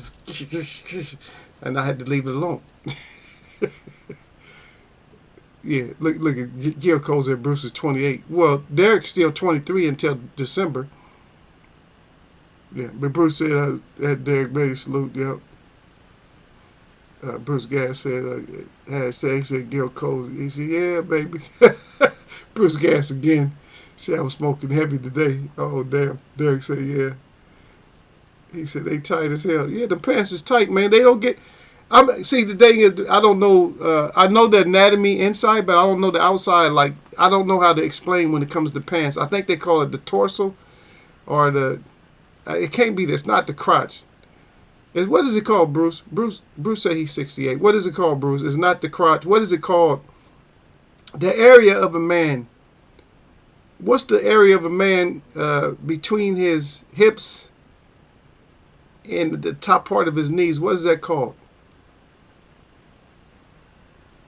and I had to leave it alone. Yeah, look at Gil Cole said Bruce is 28. Well, Derek's still 23 until December. Yeah, but Bruce said that Derek Bailey salute. Yep. Bruce Gas said hashtag, he said Gil Cozy. He said, yeah, baby. Bruce Gas again. Said I was smoking heavy today. Oh damn. Derek said, yeah. He said they tight as hell. Yeah, the pants is tight, man. They don't get. See, the thing is, I don't know. I know the anatomy inside, but I don't know the outside. Like, I don't know how to explain when it comes to pants. I think they call it the torso, or the. It can't be this. Not the crotch. What is it called, Bruce? Bruce said he's 68. What is it called, Bruce? It's not the crotch. What is it called? The area of a man. What's the area of a man between his hips and the top part of his knees? What is that called?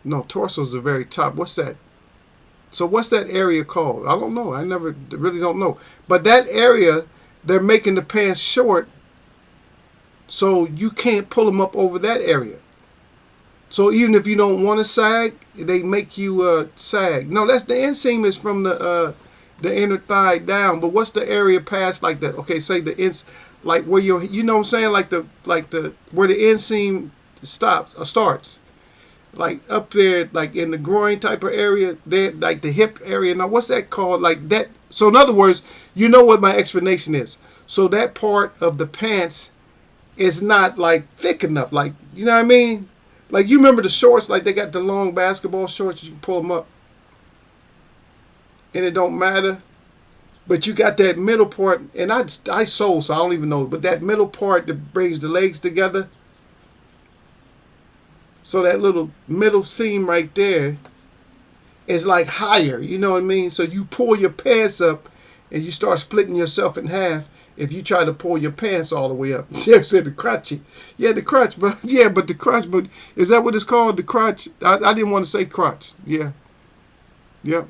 No, torso's the very top. What's that? So what's that area called? I don't know. I never really don't know. But that area, they're making the pants short, so you can't pull them up over that area. So even if you don't want to sag, they make you sag. No, that's the inseam is from the inner thigh down. But what's the area past like that? Okay, say the ins, like where your, you know what I'm saying, like the where the inseam stops or starts, like up there, like in the groin type of area, there, like the hip area. Now, what's that called? Like that. So in other words, you know what my explanation is. So that part of the pants is not like thick enough. Like, you know what I mean? Like, you remember the shorts, like they got the long basketball shorts, you can pull them up and it don't matter. But you got that middle part, and I sew, so I don't even know, but that middle part that brings the legs together. So that little middle seam right there is like higher, you know what I mean? So you pull your pants up and you start splitting yourself in half if you try to pull your pants all the way up. Yeah, said the crotchy. Yeah, the crotch, but yeah, but the crotch, but is that what it's called? The crotch? I didn't want to say crotch. Yeah. Yep.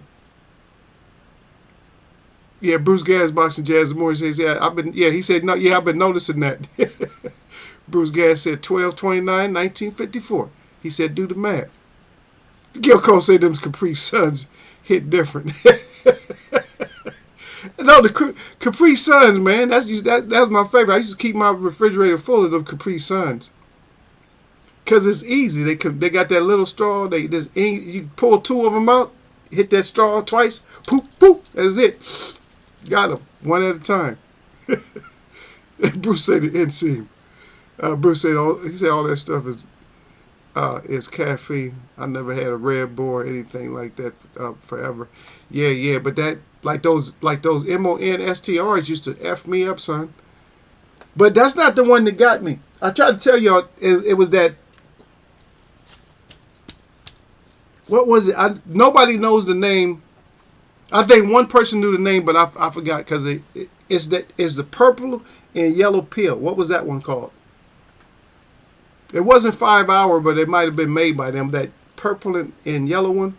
Yeah, Bruce Gas, Boxing Jazz Moore says, he said, no, yeah, I've been noticing that. Bruce Gas said 12/29/1954. He said, do the math. Gil Cole said them Capri Suns hit different. No, the Capri Suns, man, that's my favorite. I used to keep my refrigerator full of them Capri Suns. Cause it's easy. They got that little straw. You pull two of them out, hit that straw twice, poop, poop. That's it. Got them one at a time. Bruce said the inseam. Bruce said all that stuff is caffeine. I never had a Red Bull or anything like that forever. Yeah, but that like those MONSTRs used to F me up, son. But that's not the one that got me. I tried to tell y'all it was that. What was it? Nobody knows the name. I think one person knew the name, but I forgot because it's the purple and yellow pill. What was that one called? It wasn't 5 Hour, but it might have been made by them. That purple and yellow one.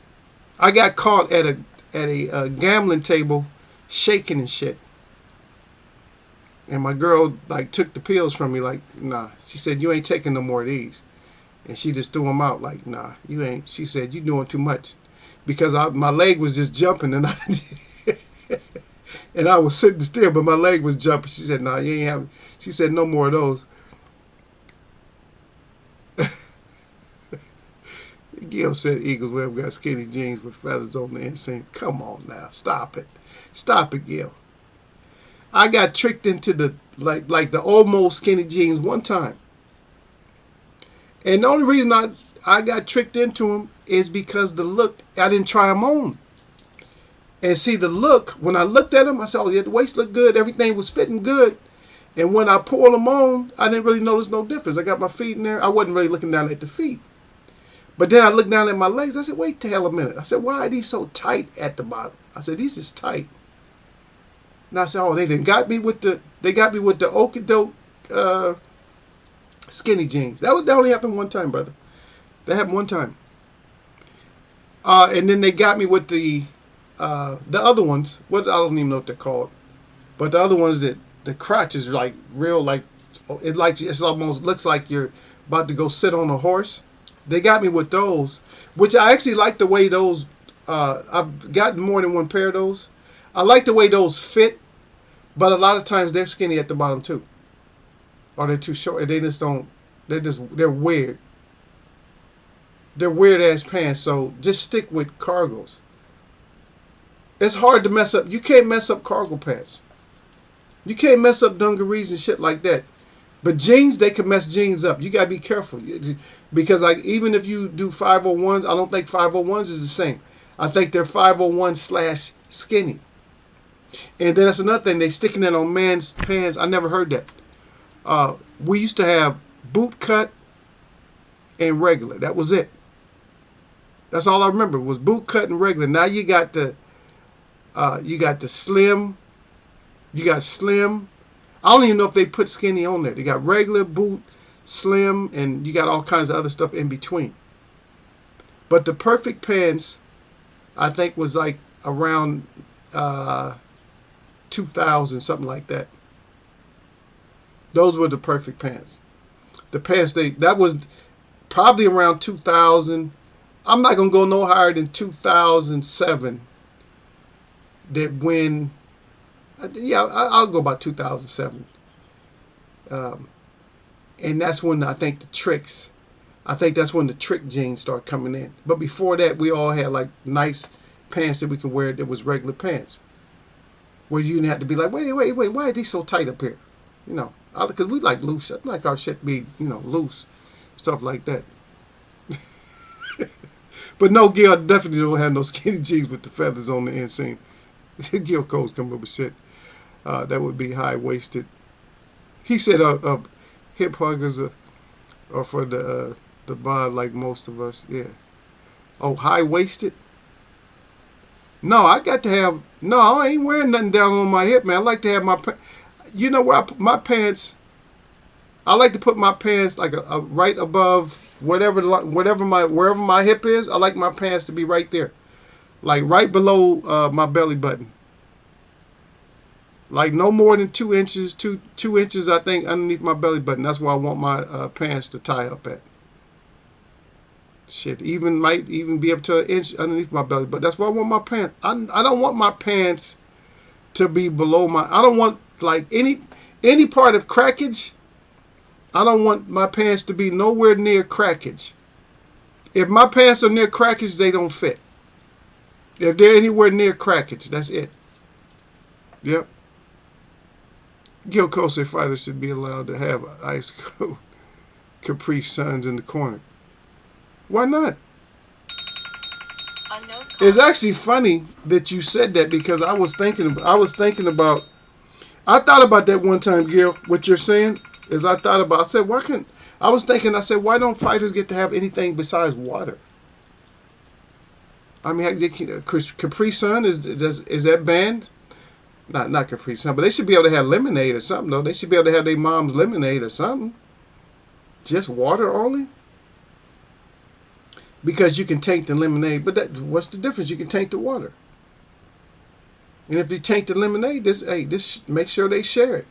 I got caught at a gambling table, shaking and shit. And my girl like took the pills from me. Like, nah. She said, you ain't taking no more of these. And she just threw them out. Like, nah, you ain't. She said, you doing too much. Because my leg was just jumping and I was sitting still, but my leg was jumping. She said, nah, you ain't having. She said, no more of those. Gil said Eagles Web got skinny jeans with feathers on the inseam. Come on now. Stop it. Stop it, Gil. I got tricked into the like the almost skinny jeans one time. And the only reason I got tricked into them is because the look, I didn't try them on. And see the look, when I looked at them, I said, oh yeah, the waist looked good. Everything was fitting good. And when I pulled them on, I didn't really notice no difference. I got my feet in there. I wasn't really looking down at the feet. But then I looked down at my legs. I said, wait the hell a minute. I said, why are these so tight at the bottom? I said, these is tight. And I said, oh, they got me with the Okadoke skinny jeans. That only happened one time, brother. That happened one time. And then they got me with the other ones. I don't even know what they're called. But the other ones that the crotch is like real, like it's almost looks like you're about to go sit on a horse. They got me with those, which I actually like the way those. I've gotten more than one pair of those. I like the way those fit, But a lot of times they're skinny at the bottom too, or they're too short. They just don't. They're weird. They're weird ass pants. So just stick with cargos. It's hard to mess up. You can't mess up cargo pants. You can't mess up dungarees and shit like that. But jeans, they can mess jeans up. You gotta be careful because like even if you do 501s, I don't think 501s is the same. I think they're 501/skinny. And then that's another thing. They sticking that on man's pants. I never heard that. We used to have boot cut and regular. That was it. That's all I remember was boot cut and regular. Now you got the slim. You got slim. I don't even know if they put skinny on there. They got regular, boot, slim, and you got all kinds of other stuff in between. But the perfect pants, I think, was like around 2000, something like that. Those were the perfect pants. The pants that was probably around 2000. I'm not gonna go no higher than 2007. That when, yeah, I'll go about 2007. And that's when I think that's when the trick jeans start coming in. But before that, we all had like nice pants that we could wear that was regular pants. Where you didn't have to be like, wait, why are these so tight up here? You know, because we like loose. I like our shit be, loose. Stuff like that. But no, Gil, definitely don't have no skinny jeans with the feathers on the inseam. Gil Cole's coming up with shit. That would be high-waisted. He said hip huggers are for the bod like most of us. Yeah. Oh, high-waisted? No, I ain't wearing nothing down on my hip, man. I like to have my, my pants, I like to put my pants like a right above wherever my hip is. I like my pants to be right there. Like right below my belly button. Like no more than 2 inches, two inches, I think, underneath my belly button. That's where I want my pants to tie up at. Shit, might even be up to an inch underneath my belly. But that's where I want my pants. I don't want my pants to be below I don't want like any part of crackage. I don't want my pants to be nowhere near crackage. If my pants are near crackage, they don't fit. If they're anywhere near crackage, that's it. Yep. Gil Cole said fighters should be allowed to have ice cold Capri Suns in the corner. Why not? It's actually funny that you said that because I thought about that one time, Gil. What you're saying is I said, why don't fighters get to have anything besides water? I mean, Capri Sun, is that banned? Not Capri Sun, but they should be able to have lemonade or something, though. They should be able to have their mom's lemonade or something. Just water only? Because you can tank the lemonade, but what's the difference? You can tank the water. And if you tank the lemonade, this make sure they share it.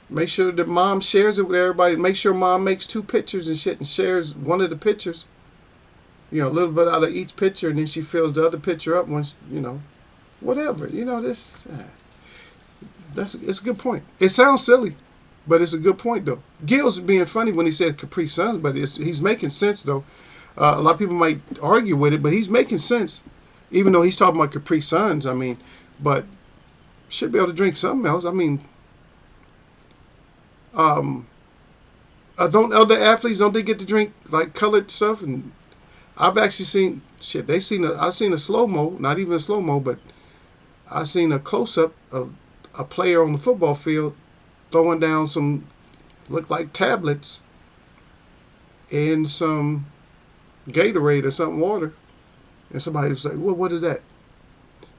Make sure that mom shares it with everybody. Make sure mom makes 2 pictures and shit and shares one of the pictures. A little bit out of each picture, and then she fills the other picture up once, whatever. It's a good point. It sounds silly, but it's a good point, though. Gil's being funny when he said Capri Suns, but he's making sense, though. A lot of people might argue with it, but he's making sense. Even though he's talking about Capri Suns, I mean, but should be able to drink something else. I mean, don't other athletes, don't they get to drink like colored stuff? And I've actually seen shit. I've seen a slow-mo, not even a slow-mo, but I've seen a close-up of a player on the football field throwing down some look like tablets in some Gatorade or something water. And somebody was like, well, what is that?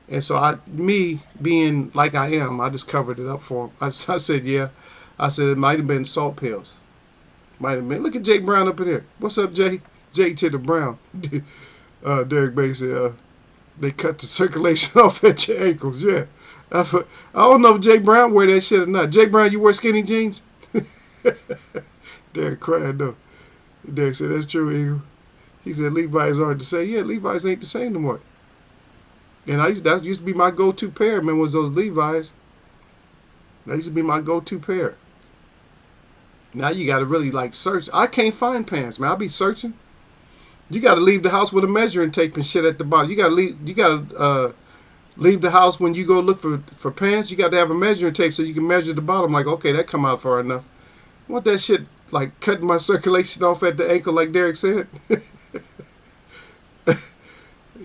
And so me being like I am, I just covered it up for him. I said, yeah. I said it might have been salt pills. Might have been. Look at Jake Brown up in here. What's up, Jay? Jay to the Brown. Derek Bay said, they cut the circulation off at your ankles. Yeah. I don't know if Jake Brown wear that shit or not. Jake Brown, you wear skinny jeans? Derek cried, though. Derek said, that's true, Eagle. He said Levi's hard to say. Yeah, Levi's ain't the same no more. And that used to be my go-to pair, man, was those Levi's. That used to be my go-to pair. Now you got to really like search. I can't find pants, man. I'll be searching. You got to leave the house with a measuring tape and shit at the bottom. You got to leave. You got to leave the house when you go look for pants. You got to have a measuring tape so you can measure the bottom. Like, okay, that come out far enough. I want that shit like cutting my circulation off at the ankle, like Derek said.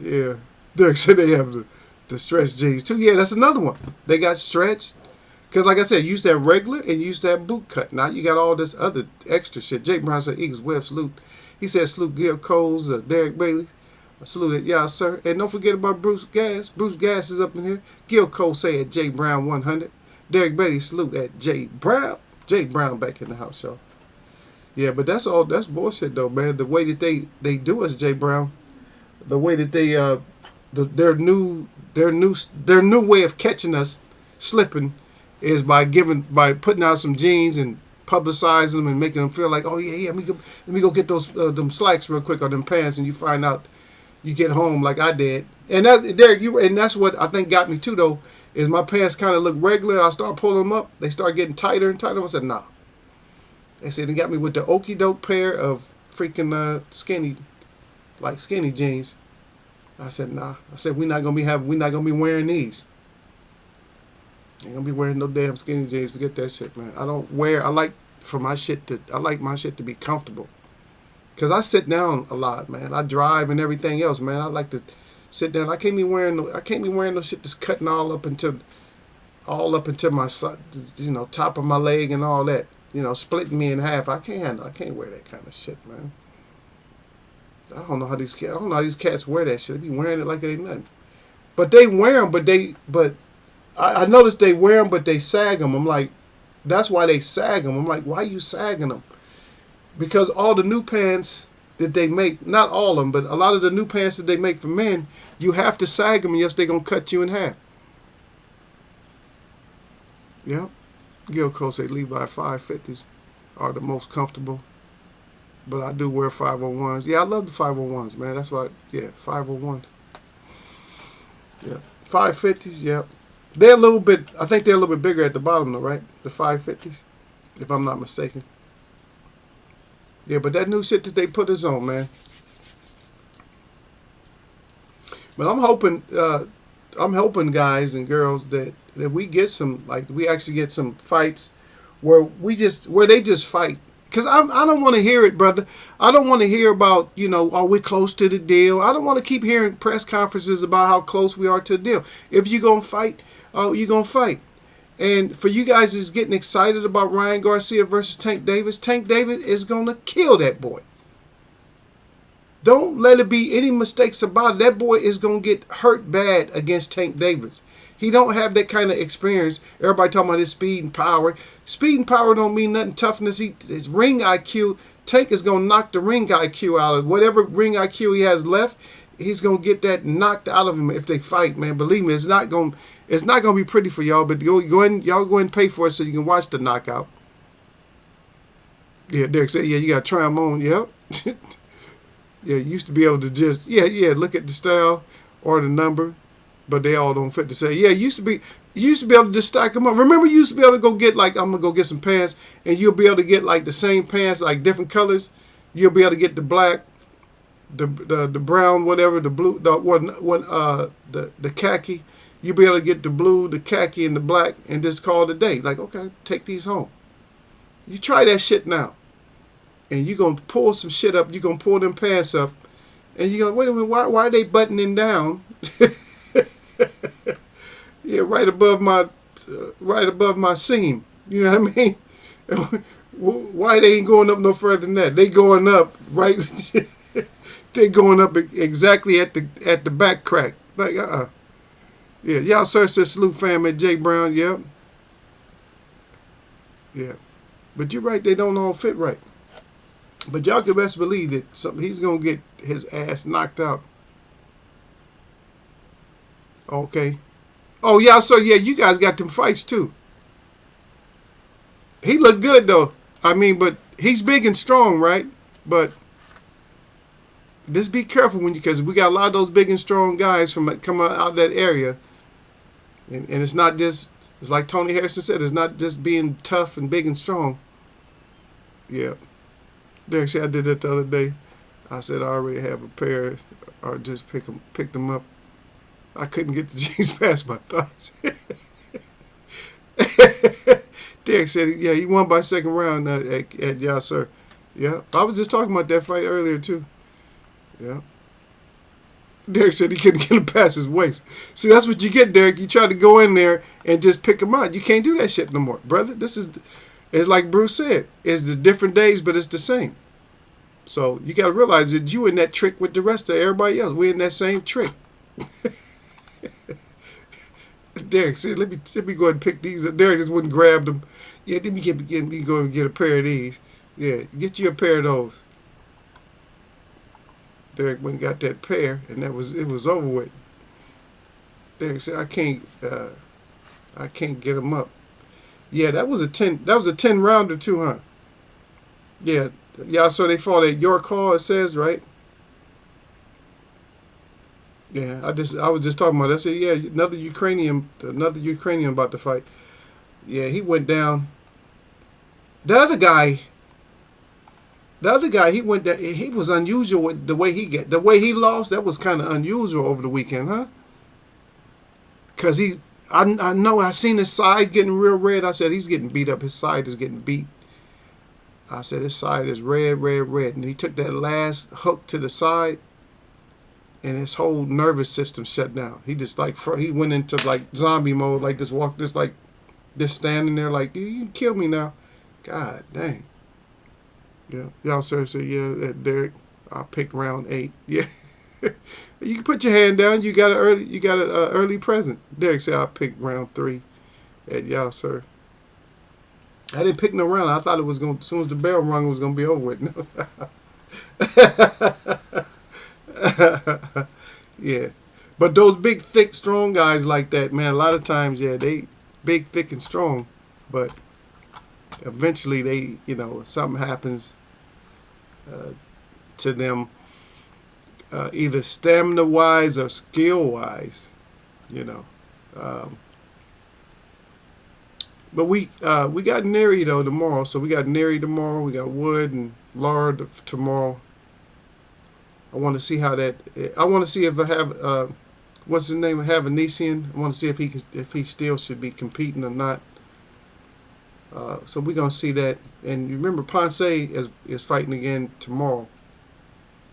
Yeah, Derek said they have the stretch jeans too. Yeah, that's another one. They got stretched. Because like I said, you used to have regular and you used to have boot cut. Now you got all this other extra shit. Jake Brown said, Eagles Web, salute. He said, salute Gil Coles, Derek Bailey. Salute at y'all, sir. And don't forget about Bruce Gas. Bruce Gas is up in here. Gil Cole say at J Brown 100. Derek Bailey, salute at J Brown. J Brown back in the house, y'all. Yeah, but that's all. That's bullshit, though, man. The way that they do us, J Brown. The way that they their new way of catching us slipping is by putting out some jeans and publicizing them and making them feel like, oh yeah, let me go get those them slacks real quick or them pants, and you find out you get home like I did, and that's what I think got me too though, is my pants kind of look regular. I start pulling them up, they start getting tighter and tighter. I said nah. They said they got me with the okey doke pair of freaking skinny jeans. I said nah. I said we're not gonna be wearing these. Ain't gonna be wearing no damn skinny jeans. Forget that shit, man. I like my shit to be comfortable. Cause I sit down a lot, man. I drive and everything else, man. I like to sit down. I can't be wearing no shit that's cutting all up into my, top of my leg and all that. Splitting me in half. I can't wear that kind of shit, man. I don't know how these cats wear that shit. They be wearing it like it ain't nothing. But they wear them, but I noticed they wear them, but they sag them. I'm like, that's why they sag them. I'm like, why are you sagging them? Because all the new pants that they make, not all of them, but a lot of the new pants that they make for men, you have to sag them, or else they're going to cut you in half. Yeah. Gil Cole say Levi 550s are the most comfortable. But I do wear 501s. Yeah, I love the 501s, man. That's why, 501s. Yeah. 550s, yeah. They're a little bit, I think they're a little bit bigger at the bottom though, right? The 550s, if I'm not mistaken. Yeah, but that new shit that they put us on, man. But I'm hoping guys and girls that we get we actually get some fights where they just fight. Because I don't want to hear it, brother. I don't want to hear about, oh, we're close to the deal. I don't want to keep hearing press conferences about how close we are to the deal. If you're going to fight, you're going to fight. And for you guys is getting excited about Ryan Garcia versus Tank Davis is going to kill that boy. Don't let it be any mistakes about it. That boy is going to get hurt bad against Tank Davis. He don't have that kind of experience. Everybody talking about his speed and power. Speed and power don't mean nothing. Toughness, his ring IQ. Tank is going to knock the ring IQ out of whatever ring IQ he has left. He's going to get that knocked out of him if they fight, man. Believe me, it's not going to be pretty for y'all, but y'all go ahead and pay for it so you can watch the knockout. Yeah, Derek said, yeah, you got to try them on. Yep. Yeah, you used to be able to just, look at the style or the number, but they all don't fit the same. Yeah, you used to be able to just stack them up. Remember, you used to be able to go get, like, I'm going to go get some pants, and you'll be able to get, like, the same pants, like, different colors. You'll be able to get the black, the brown, whatever, the blue, the khaki. You'll be able to get the blue, the khaki, and the black, and just call it a day. Like, okay, take these home. You try that shit now. And you're going to pull some shit up. You're going to pull them pants up. And you're going, wait a minute, why are they buttoning down? Yeah, right above my seam. You know what I mean? Why they ain't going up no further than that? They going up right. They going up exactly at the back crack. Like Yeah, y'all search the salute fam at J Brown. Yep. Yeah, but you're right. They don't all fit right. But y'all can best believe that he's gonna get his ass knocked out. Okay. Oh yeah, so yeah, you guys got them fights too. He looked good though. I mean, but he's big and strong, right? But just be careful because we got a lot of those big and strong guys from coming out of that area, and it's not just It's like Tony Harrison said, it's not just being tough and big and strong. Yeah. Derek said I did that the other day. I said I already have a pair, or just pick them up. I couldn't get the jeans past my thighs. Derek said, yeah, he won by second round at Yeah, sir. Yeah, I was just talking about that fight earlier, too. Yeah. Derek said he couldn't get him past his waist. See, that's what you get, Derek. You try to go in there and just pick him out. You can't do that shit no more, brother. It's like Bruce said. It's the different days, but it's the same. So you got to realize that you in that trick with the rest of everybody else. We in that same trick. Derek said, let me go ahead and pick these up. Derek just wouldn't grab them. Yeah, let me go and get a pair of these. Yeah, get you a pair of those. Derek went and got that pair, and it was over with. Derek said, I can't get them up. Yeah, that was a 10 rounder too, huh? Yeah. Yeah, so they fought at York Hall, it says, right? Yeah, I was just talking about that. I said, yeah, another Ukrainian about to fight. Yeah, he went down. The other guy, he went down. He was unusual with the way he lost. That was kind of unusual over the weekend, huh? Cause I know I seen his side getting real red. I said he's getting beat up. His side is getting beat. I said his side is red, red, red, and he took that last hook to the side, and his whole nervous system shut down. He just he went into like zombie mode, like just standing there like you can kill me now. God dang. Yeah, y'all sir said yeah, Derek. I picked round 8. Yeah, you can put your hand down. You got an early present. Derek said I picked round 3. At y'all sir. I didn't pick no round. I thought it was going as soon as the bell rung, it was going to be over with. Yeah, but those big, thick, strong guys like that, man. A lot of times, yeah, they big, thick, and strong, but eventually they, something happens to them, either stamina wise or skill wise, But we got Neri though tomorrow, so we got Neri tomorrow. We got Wood and Laura tomorrow. I want to see how that. I want to see if I have what's his name, Havanesian. I want to see if he still should be competing or not. So we're gonna see that. And you remember Ponce is fighting again tomorrow,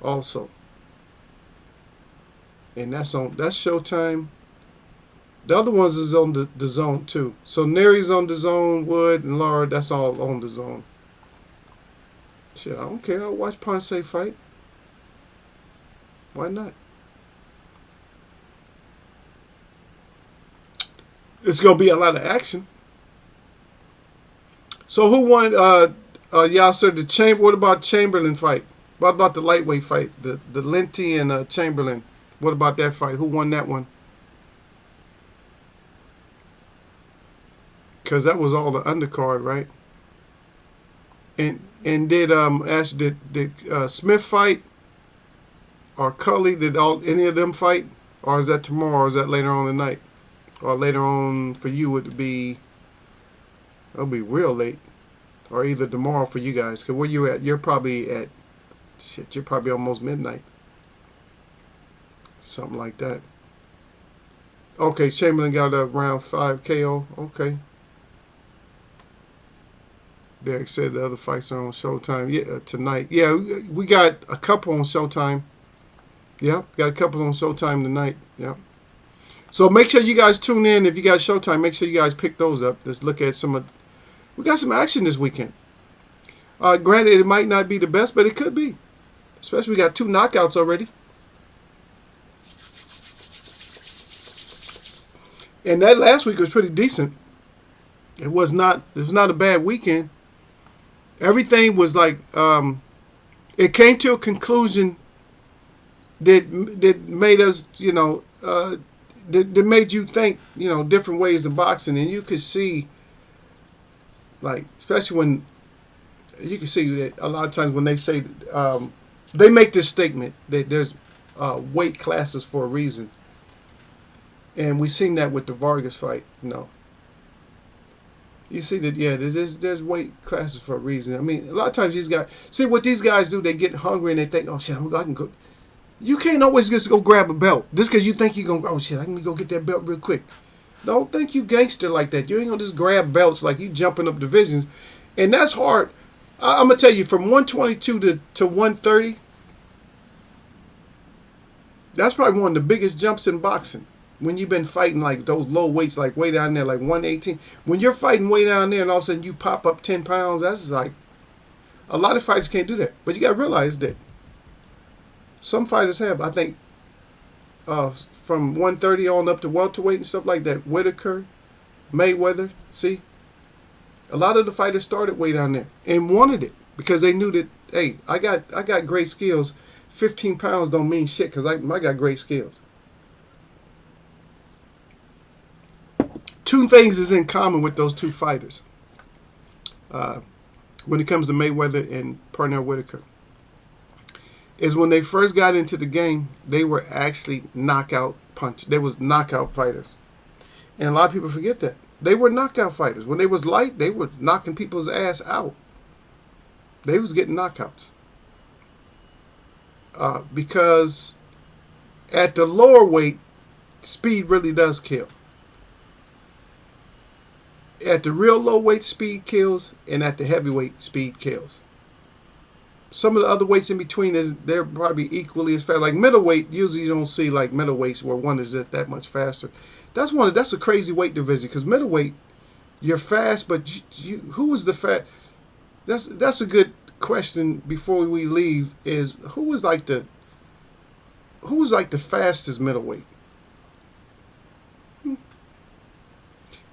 also. And that's Showtime. The other ones is on the zone too. So Neri's on the zone, Wood and Laura, that's all on the zone. Shit, I don't care. I'll watch Ponce fight. Why not? It's gonna be a lot of action. So who won? Y'all said the Chamber. What about Chamberlain fight? What about the lightweight fight? The Linty and Chamberlain. What about that fight? Who won that one? Because that was all the undercard, right? And did Smith fight or Cully? Did any of them fight, or is that tomorrow? Or is that later on tonight, or later on for you? It'll be real late, or either tomorrow for you guys. Because where you at? You're probably at You're probably almost midnight, something like that. Okay, Chamberlain got a round 5 KO. Okay. Derek said the other fights are on Showtime. Yeah, tonight. Yeah, we got a couple on Showtime. Yeah, got a couple on Showtime tonight. Yeah. So make sure you guys tune in. If you got Showtime, make sure you guys pick those up. Let's look at we got some action this weekend. Granted, it might not be the best, but it could be. Especially we got 2 knockouts already. And that last week was pretty decent. It was not a bad weekend. Everything was like it came to a conclusion that made us, that made you think, different ways of boxing, and you could see, like, especially when you can see that a lot of times when they say they make this statement that there's weight classes for a reason, and we seen that with the Vargas fight, You see that? Yeah, there's weight classes for a reason. I mean, a lot of times these guys see what these guys do. They get hungry and they think, oh shit, I can go. You can't always just go grab a belt just because you think you're gonna. Oh shit, I can go get that belt real quick. Don't think you gangster like that. You ain't gonna just grab belts like you jumping up divisions, and that's hard. I'm gonna tell you, from 122 to 130, that's probably one of the biggest jumps in boxing. When you've been fighting like those low weights, like way down there, like 118. When you're fighting way down there and all of a sudden you pop up 10 pounds, that's like, a lot of fighters can't do that. But you got to realize that some fighters have. I think from 130 on up to welterweight and stuff like that, Whitaker, Mayweather, see? A lot of the fighters started way down there and wanted it because they knew that, hey, I got great skills. 15 pounds don't mean shit because I got great skills. Two things is in common with those two fighters when it comes to Mayweather and Pernell Whitaker is when they first got into the game, they were actually knockout punch. They was knockout fighters. And a lot of people forget that. They were knockout fighters. When they was light, they were knocking people's ass out. They was getting knockouts. Because at the lower weight, speed really does kill. At the real low weight, speed kills, and at the heavyweight, speed kills. Some of the other weights in between, they're probably equally as fast. Like middleweight, usually you don't see like middleweights where one is that much faster. That's a crazy weight division because middleweight, you're fast, but who is the fast? That's a good question before we leave. Is who is like the fastest middleweight?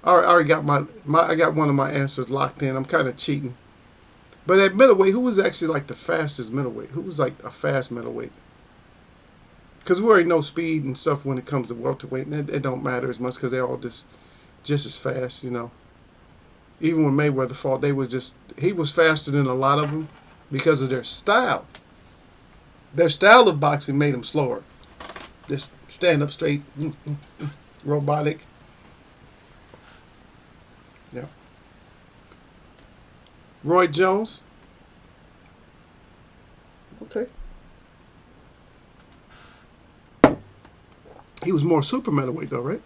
I already got I got one of my answers locked in. I'm kind of cheating. But at middleweight, who was actually like the fastest middleweight? Who was like a fast middleweight? Because we already know speed and stuff when it comes to welterweight. And it don't matter as much because they're all just as fast, you know. Even when Mayweather fought, he was faster than a lot of them because of their style. Their style of boxing made them slower. Just stand up straight, robotic. Yeah. Roy Jones. Okay. He was more super middleweight though, right?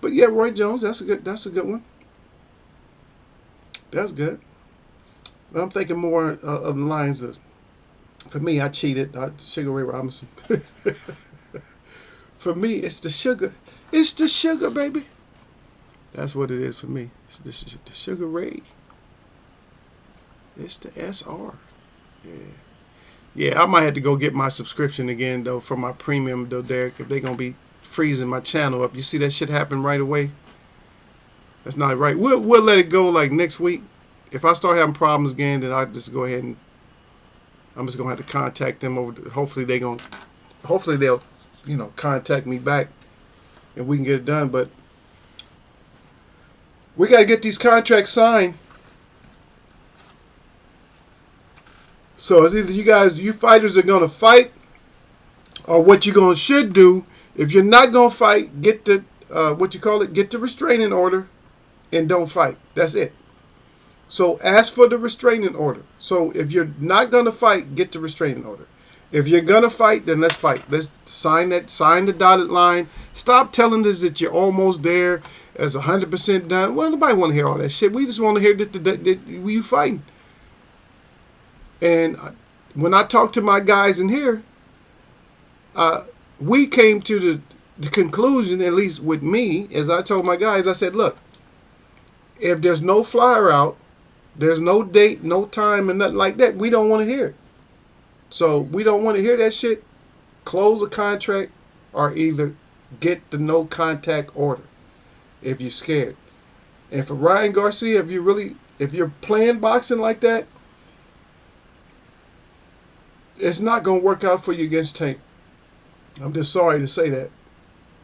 But yeah, Roy Jones, that's a good one. That's good. But I'm thinking more of the lines of, for me, I cheated. Sugar Ray Robinson. For me, it's the sugar. It's the sugar, baby. That's what it is for me. This is the Sugar Ray. It's the SR. Yeah. Yeah, I might have to go get my subscription again, though, for my premium, though, Derek, if they're going to be freezing my channel up. You see that shit happen right away? That's not right. We'll let it go, like, next week. If I start having problems again, then I'll just go ahead and I'm just going to have to contact them. Hopefully they'll, you know, contact me back and we can get it done. But we got to get these contracts signed. So it's either you fighters are going to fight, or what you should do. If you're not going to fight, get the get the restraining order, and don't fight. That's it. So ask for the restraining order. So if you're not going to fight, get the restraining order. If you're going to fight, then let's fight. Let's sign the dotted line. Stop telling us that you're almost there, as 100% done. Well, nobody want to hear all that shit. We just want to hear that you fighting. And when I talk to my guys in here, we came to the conclusion, at least with me, as I told my guys, I said, look, if there's no flyer out, there's no date, no time, and nothing like that, we don't want to hear it. So we don't want to hear that shit. Close a contract or either get the no contact order if you're scared. And for Ryan Garcia, if you're playing boxing like that, it's not going to work out for you against Tank. I'm just sorry to say that.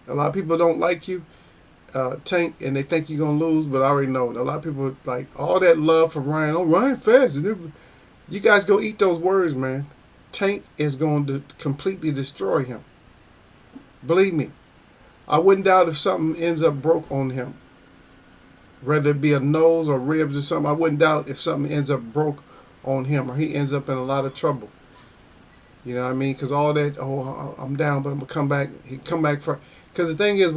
A lot of people don't like you, Tank, and they think you're going to lose, but I already know. A lot of people like all that love for Ryan. Oh, Ryan fast. You guys go eat those words, man. Tank is going to completely destroy him. Believe me. I wouldn't doubt if something ends up broke on him. whether it be a nose or ribs or something. I wouldn't doubt if something ends up broke on him or he ends up in a lot of trouble. You know what I mean? Because all that, oh, I'm down, but I'm gonna come back. He come back for, because the thing is,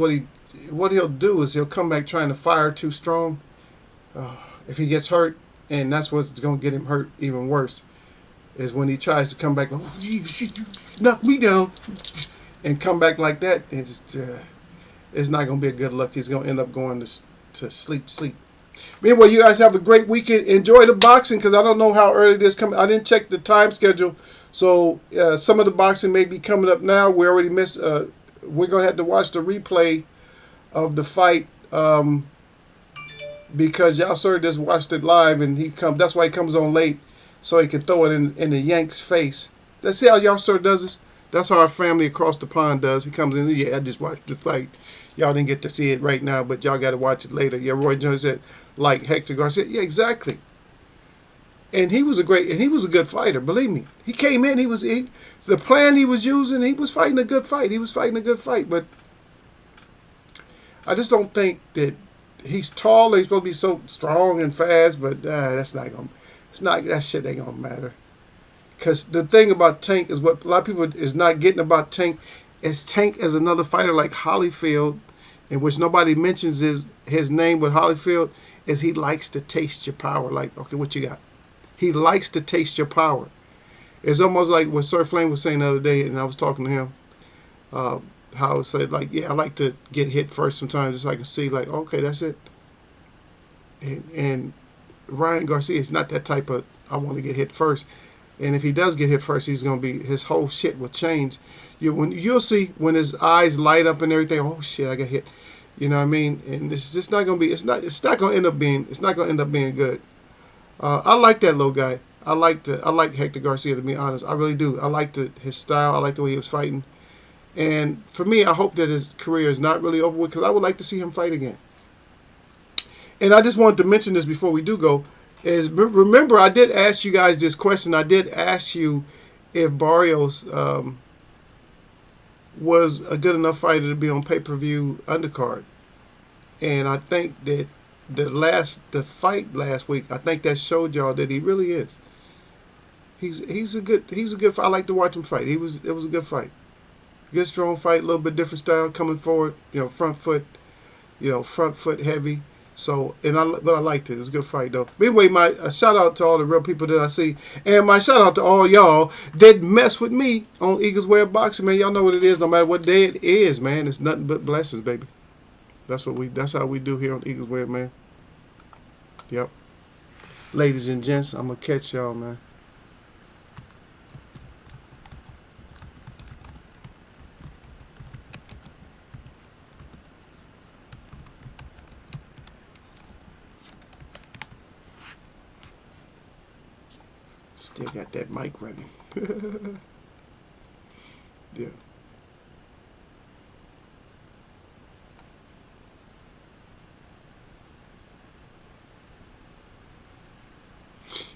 what he'll do is he'll come back trying to fire too strong. Uh, if he gets hurt, and that's what's gonna get him hurt even worse, is when he tries to come back. Oh, you knock me down, and come back like that. It's not gonna be a good look. He's gonna end up going to sleep. Anyway, you guys have a great weekend. Enjoy the boxing because I don't know how early this coming. I didn't check the time schedule, so some of the boxing may be coming up now. We already missed. We're gonna have to watch the replay of the fight because y'all sir just watched it live and he come. That's why he comes on late so he can throw it in the Yank's face. Let's see how y'all sir does this. That's how our family across the pond does. He comes in. Yeah, I just watched the fight. Y'all didn't get to see it right now, but y'all got to watch it later. Yeah, Roy Jones said like Hector Garcia. Yeah, exactly. And he was a good fighter. Believe me, he came in. The plan he was using. He was fighting a good fight. But I just don't think that he's tall. He's supposed to be so strong and fast. But that's not gonna. It's not that shit ain't gonna matter. Because the thing about Tank is what a lot of people is not getting about Tank is Tank as another fighter like Holyfield, in which nobody mentions his name, but Holyfield is he likes to taste your power. Like, okay, what you got? He likes to taste your power. It's almost like what Sir Flame was saying the other day, and I was talking to him, how it said, like, yeah, I like to get hit first sometimes just so I can see, like, okay, that's it. And Ryan Garcia is not that type of, I want to get hit first. And if he does get hit first, he's gonna be his whole shit will change. You'll see when his eyes light up and everything. Oh shit, I got hit. You know what I mean? And it's just not gonna be. It's not gonna end up being. It's not gonna end up being good. I like that little guy. I like Hector Garcia, to be honest. I really do. I like his style. I like the way he was fighting. And for me, I hope that his career is not really over with because I would like to see him fight again. And I just wanted to mention this before we do go. Is remember I did ask you guys this question. I did ask you if Barrios was a good enough fighter to be on pay-per-view undercard, and I think that the fight last week, I think that showed y'all that he really is. He's a good fight. I like to watch him fight. It was a good fight, good strong fight, a little bit different style coming forward. Front foot heavy. So, but I liked it. It was a good fight, though. But anyway, my shout out to all the real people that I see. And my shout out to all y'all that mess with me on Eagles Way of Boxing, man. Y'all know what it is. No matter what day it is, man. It's nothing but blessings, baby. That's how we do here on Eagles Way, man. Yep. Ladies and gents, I'm going to catch y'all, man. Still got that mic running. Yeah.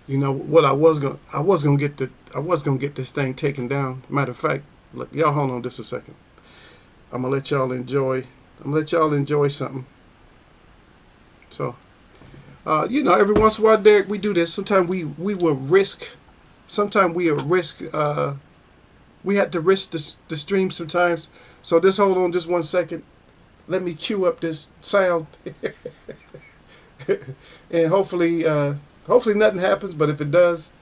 You know what I was gonna get this thing taken down. Matter of fact, look, y'all hold on just a second. I'm gonna let y'all enjoy something. So, every once in a while, Derek, we do this. Sometimes we will risk. Sometimes we will risk. We had to risk the stream sometimes. So just hold on just 1 second. Let me cue up this sound, and hopefully nothing happens. But if it does,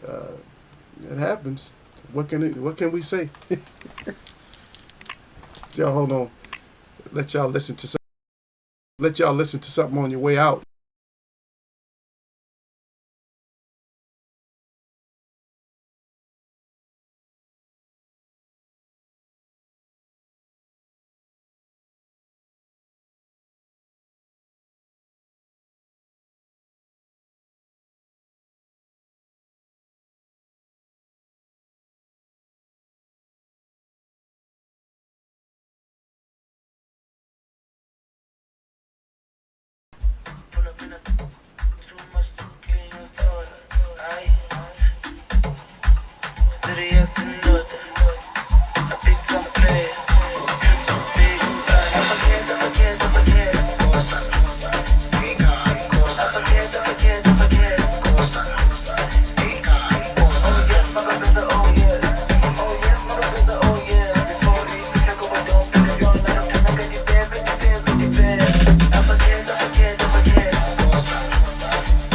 it happens. What can we say? Y'all hold on. Let y'all listen to something on your way out.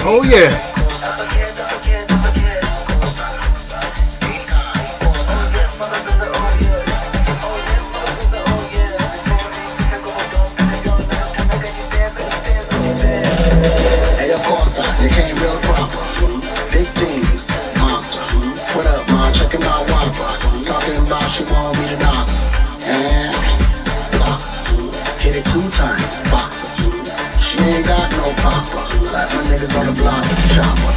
Oh yes. Hey, of course not. They came real proper. Big things, monster. What up, ma? Checking out Whopper. Talking about she want me to knock her. And block her. Hit it 2 times, boxer. She ain't got no popper. Like my niggas on the block, chopper.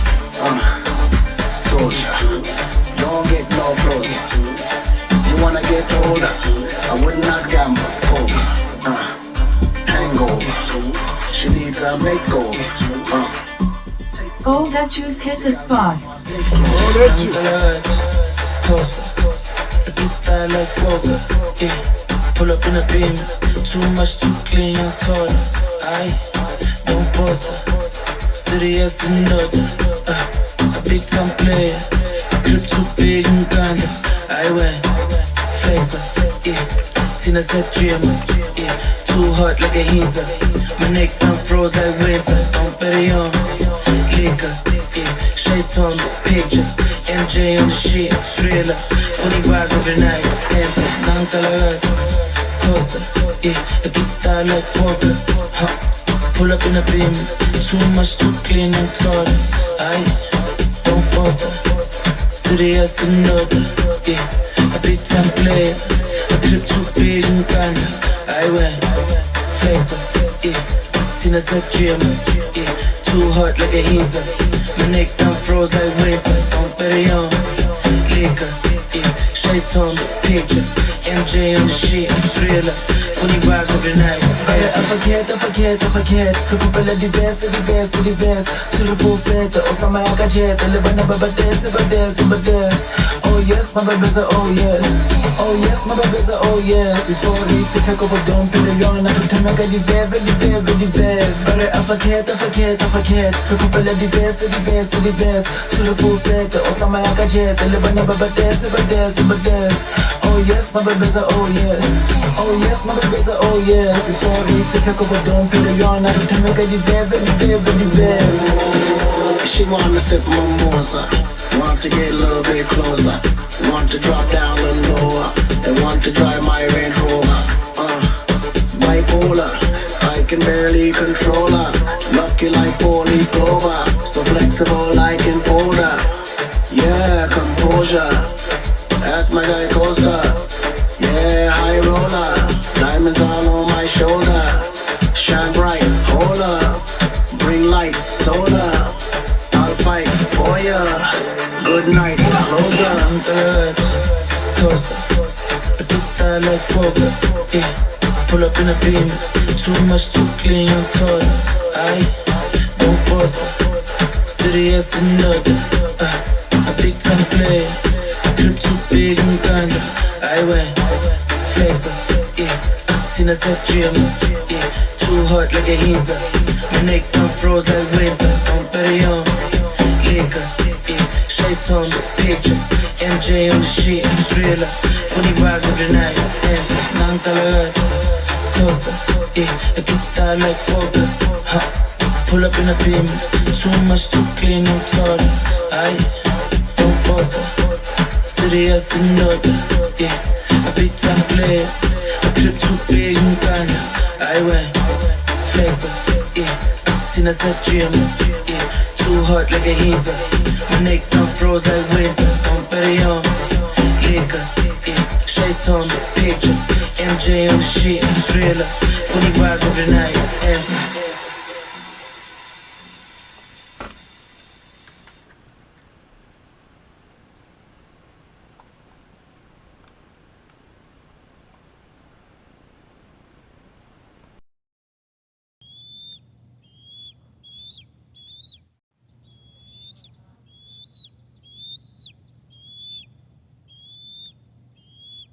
Soldier. Don't get no closer. You wanna get older? I would not gamble, poker. Hangover. She needs a makeover. Oh, that juice hit the spot. Oh, that you. Coaster, this style like Fokker. Yeah, pull up in a beam, too much too clean and taller. I don't foster, serious and other. A big time player, a grip too big and Uganda. I went flexer, yeah. Tina said dreamer, yeah. Too hot like a heater. My neck done froze like winter. I'm very young, liquor, yeah. Shades on the picture, MJ on the shit, thriller. Funny vibes every night, dancer, non-colored. Coaster, yeah. I get style like Fokker, pull up in a beam, too much too clean and taller. I don't foster, serious and other, yeah. A big time player, a grip too big and Uganda. I went flexer, yeah. Tina said dreamer, yeah. Too hot like a heater. My neck done froze like winter. I'm very young, liquor, yeah. Shades on the picture, MJ on the shit, thriller. Funny vibes every night. I forget. Recupera diverse. To the full set, the ultima jet. The Lebanon, but dance. Oh yes, my baby's a oh yes. Oh yes, my baby's a oh yes. Before we take over, don't put it on. I put to make a diver. But I forget. Recupera diverse. To the full set, the ultima jet. The Lebanon, but dance. Oh yes, my baby's a oh yes. Oh yes, my baby's a oh yes. Before we take over, don't put it on. I put to make a diver. She wanna sip mimosa. Want to get a little bit closer. Want to drop down a little lower. They want to drive my Range Rover. Bipolar, I can barely control her. Lucky like 4-leaf clover. So flexible like an older. Yeah, composure. That's my guy Costa. Yeah, high roller. Diamonds all on my shoulder. Shine bright, hold up. Bring light, soda. I'll fight for ya. Good night, closer. Coaster, this style like Fokker, yeah. Pull up in a beam, too much too clean and taller. I don't foster, serious and other. A big time player, a grip too big and Uganda. I went flexer, yeah. Tina said dreamer, yeah. Too hot like a heater. My neck done froze like winter. I'm very young, liquor, yeah. Shades on the picture, MJ on the shit, thriller. Funny vibes every night, dancer, non-colored. Coaster, yeah. I get style like Fokker, pull up in a beam, too much too clean and taller. I don't foster, serious and other, yeah. A big time player, a grip too big and Uganda. I went flexer, yeah. Tina said dreamer, yeah. Too hot like a heater. My neck done froze like winter. I'm very young, liquor, yeah. Shades on the picture, MJ on the shit, thriller. Funny vibes every night, dancer.